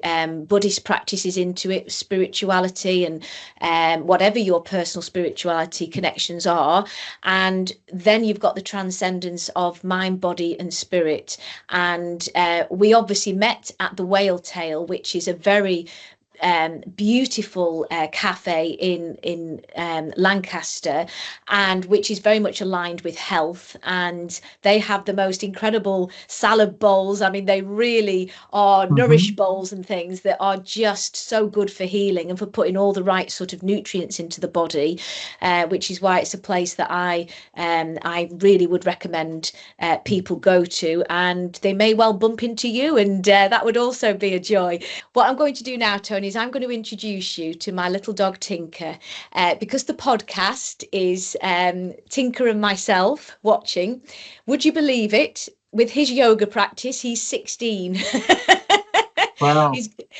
Buddhist practices into it, spirituality, and whatever your personal spirituality connections are, and then you've got the transcendence of mind, body and spirit. And we obviously met at the Whale Tail, which is a very beautiful cafe in Lancaster, and which is very much aligned with health. And they have the most incredible salad bowls. I mean, they really are nourish bowls and things that are just so good for healing and for putting all the right sort of nutrients into the body, which is why it's a place that I really would recommend people go to, and they may well bump into you, and that would also be a joy. What I'm going to do now, Tony, is I'm going to introduce you to my little dog Tinker, because the podcast is Tinker and myself watching. Would you believe it? With his yoga practice, he's 16. Wow.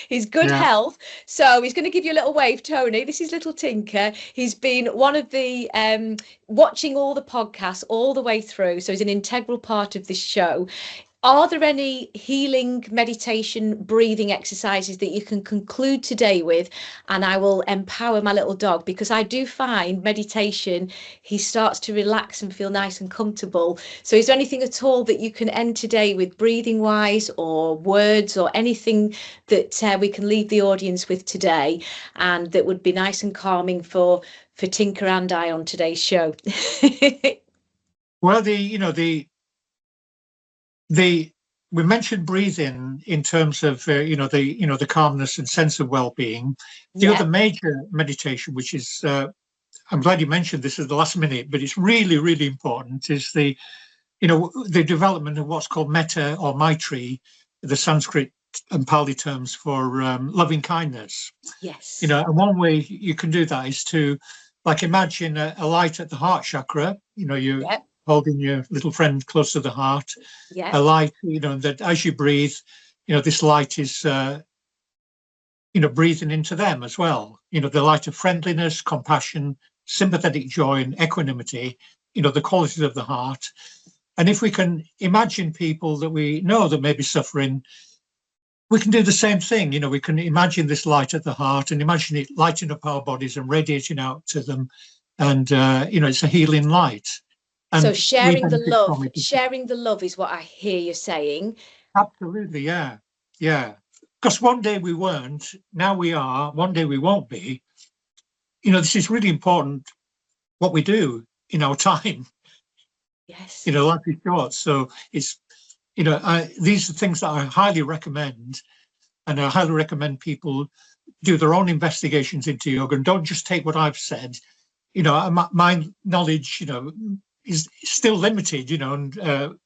He's good health. So he's going to give you a little wave, Tony. This is little Tinker. He's been one of the watching all the podcasts all the way through. So he's an integral part of this show. Are there any healing, meditation, breathing exercises that you can conclude today with? And I will empower my little dog, because I do find meditation, he starts to relax and feel nice and comfortable. So is there anything at all that you can end today with, breathing wise, or words, or anything that we can leave the audience with today, and that would be nice and calming for Tinker and I on today's show? Well, we mentioned breathing in terms of the calmness and sense of well-being. The other major meditation, which is I'm glad you mentioned this at the last minute, but it's really, really important, is the development of what's called metta or maitri, the Sanskrit and Pali terms for loving kindness. Yes. And one way you can do that is to, like, imagine a light at the heart chakra. You holding your little friend close to the heart, a light, that as you breathe, this light is, breathing into them as well. The light of friendliness, compassion, sympathetic joy, and equanimity, the qualities of the heart. And if we can imagine people that we know that may be suffering, we can do the same thing. We can imagine this light at the heart and imagine it lighting up our bodies and radiating out to them. And, it's a healing light. And so sharing the love is what I hear you saying. Absolutely, yeah. Because one day we weren't, now we are, one day we won't be. This is really important, what we do in our time. Yes. Life is short. So it's, these are things that I highly recommend. And I highly recommend people do their own investigations into yoga and don't just take what I've said. My knowledge, is still limited, and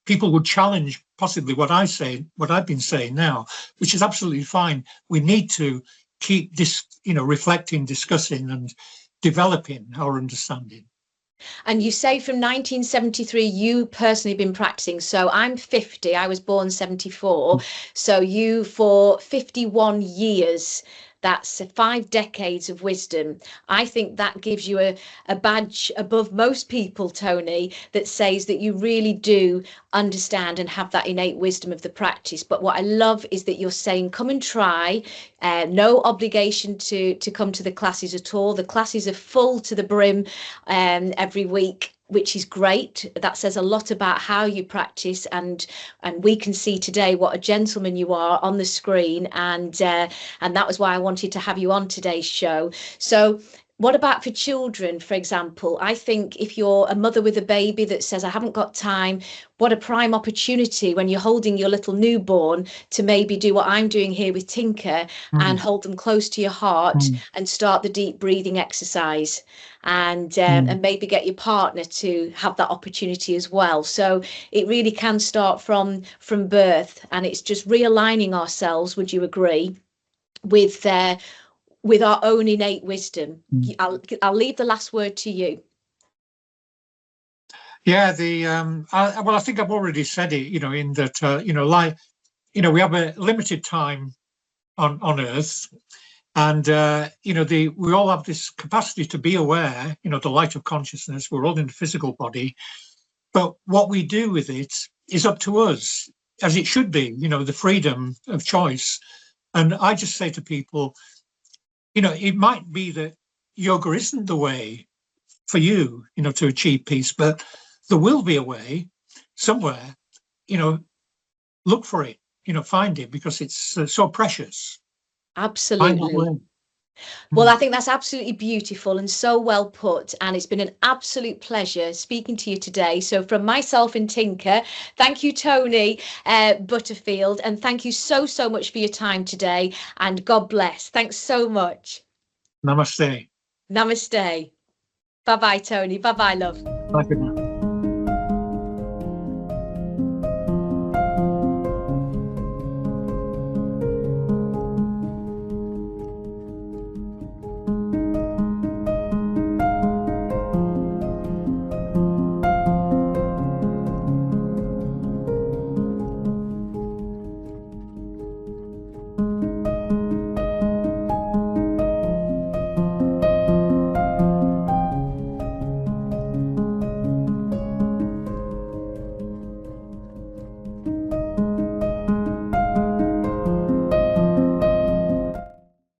people would challenge possibly what I've been saying now, which is absolutely fine. We need to keep reflecting, discussing, and developing our understanding. And you say from 1973, you personally been practicing. So I'm 50, I was born 74. So you, for 51 years, that's 5 decades of wisdom. I think that gives you a badge above most people, Tony, that says that you really do understand and have that innate wisdom of the practice. But what I love is that you're saying, come and try. No obligation to come to the classes at all. The classes are full to the brim every week, which is great. That says a lot about how you practice, and we can see today what a gentleman you are on the screen, and that was why I wanted to have you on today's show. So what about for children, for example? I think if you're a mother with a baby that says, I haven't got time, what a prime opportunity when you're holding your little newborn to maybe do what I'm doing here with Tinker and hold them close to your heart and start the deep breathing exercise, and maybe get your partner to have that opportunity as well. So it really can start from birth, and it's just realigning ourselves, would you agree, with our own innate wisdom. I'll leave the last word to you. Yeah, I think I've already said it, in that, we have a limited time on Earth, and, we all have this capacity to be aware, the light of consciousness. We're all in the physical body, but what we do with it is up to us, as it should be, the freedom of choice. And I just say to people, it might be that yoga isn't the way for you, to achieve peace, but there will be a way somewhere. Look for it, find it, because it's so precious. Absolutely. Well, I think that's absolutely beautiful and so well put. And it's been an absolute pleasure speaking to you today. So from myself and Tinker, thank you, Tony Butterfield. And thank you so, so much for your time today. And God bless. Thanks so much. Namaste. Namaste. Bye-bye, Tony. Bye-bye, love. Bye for now.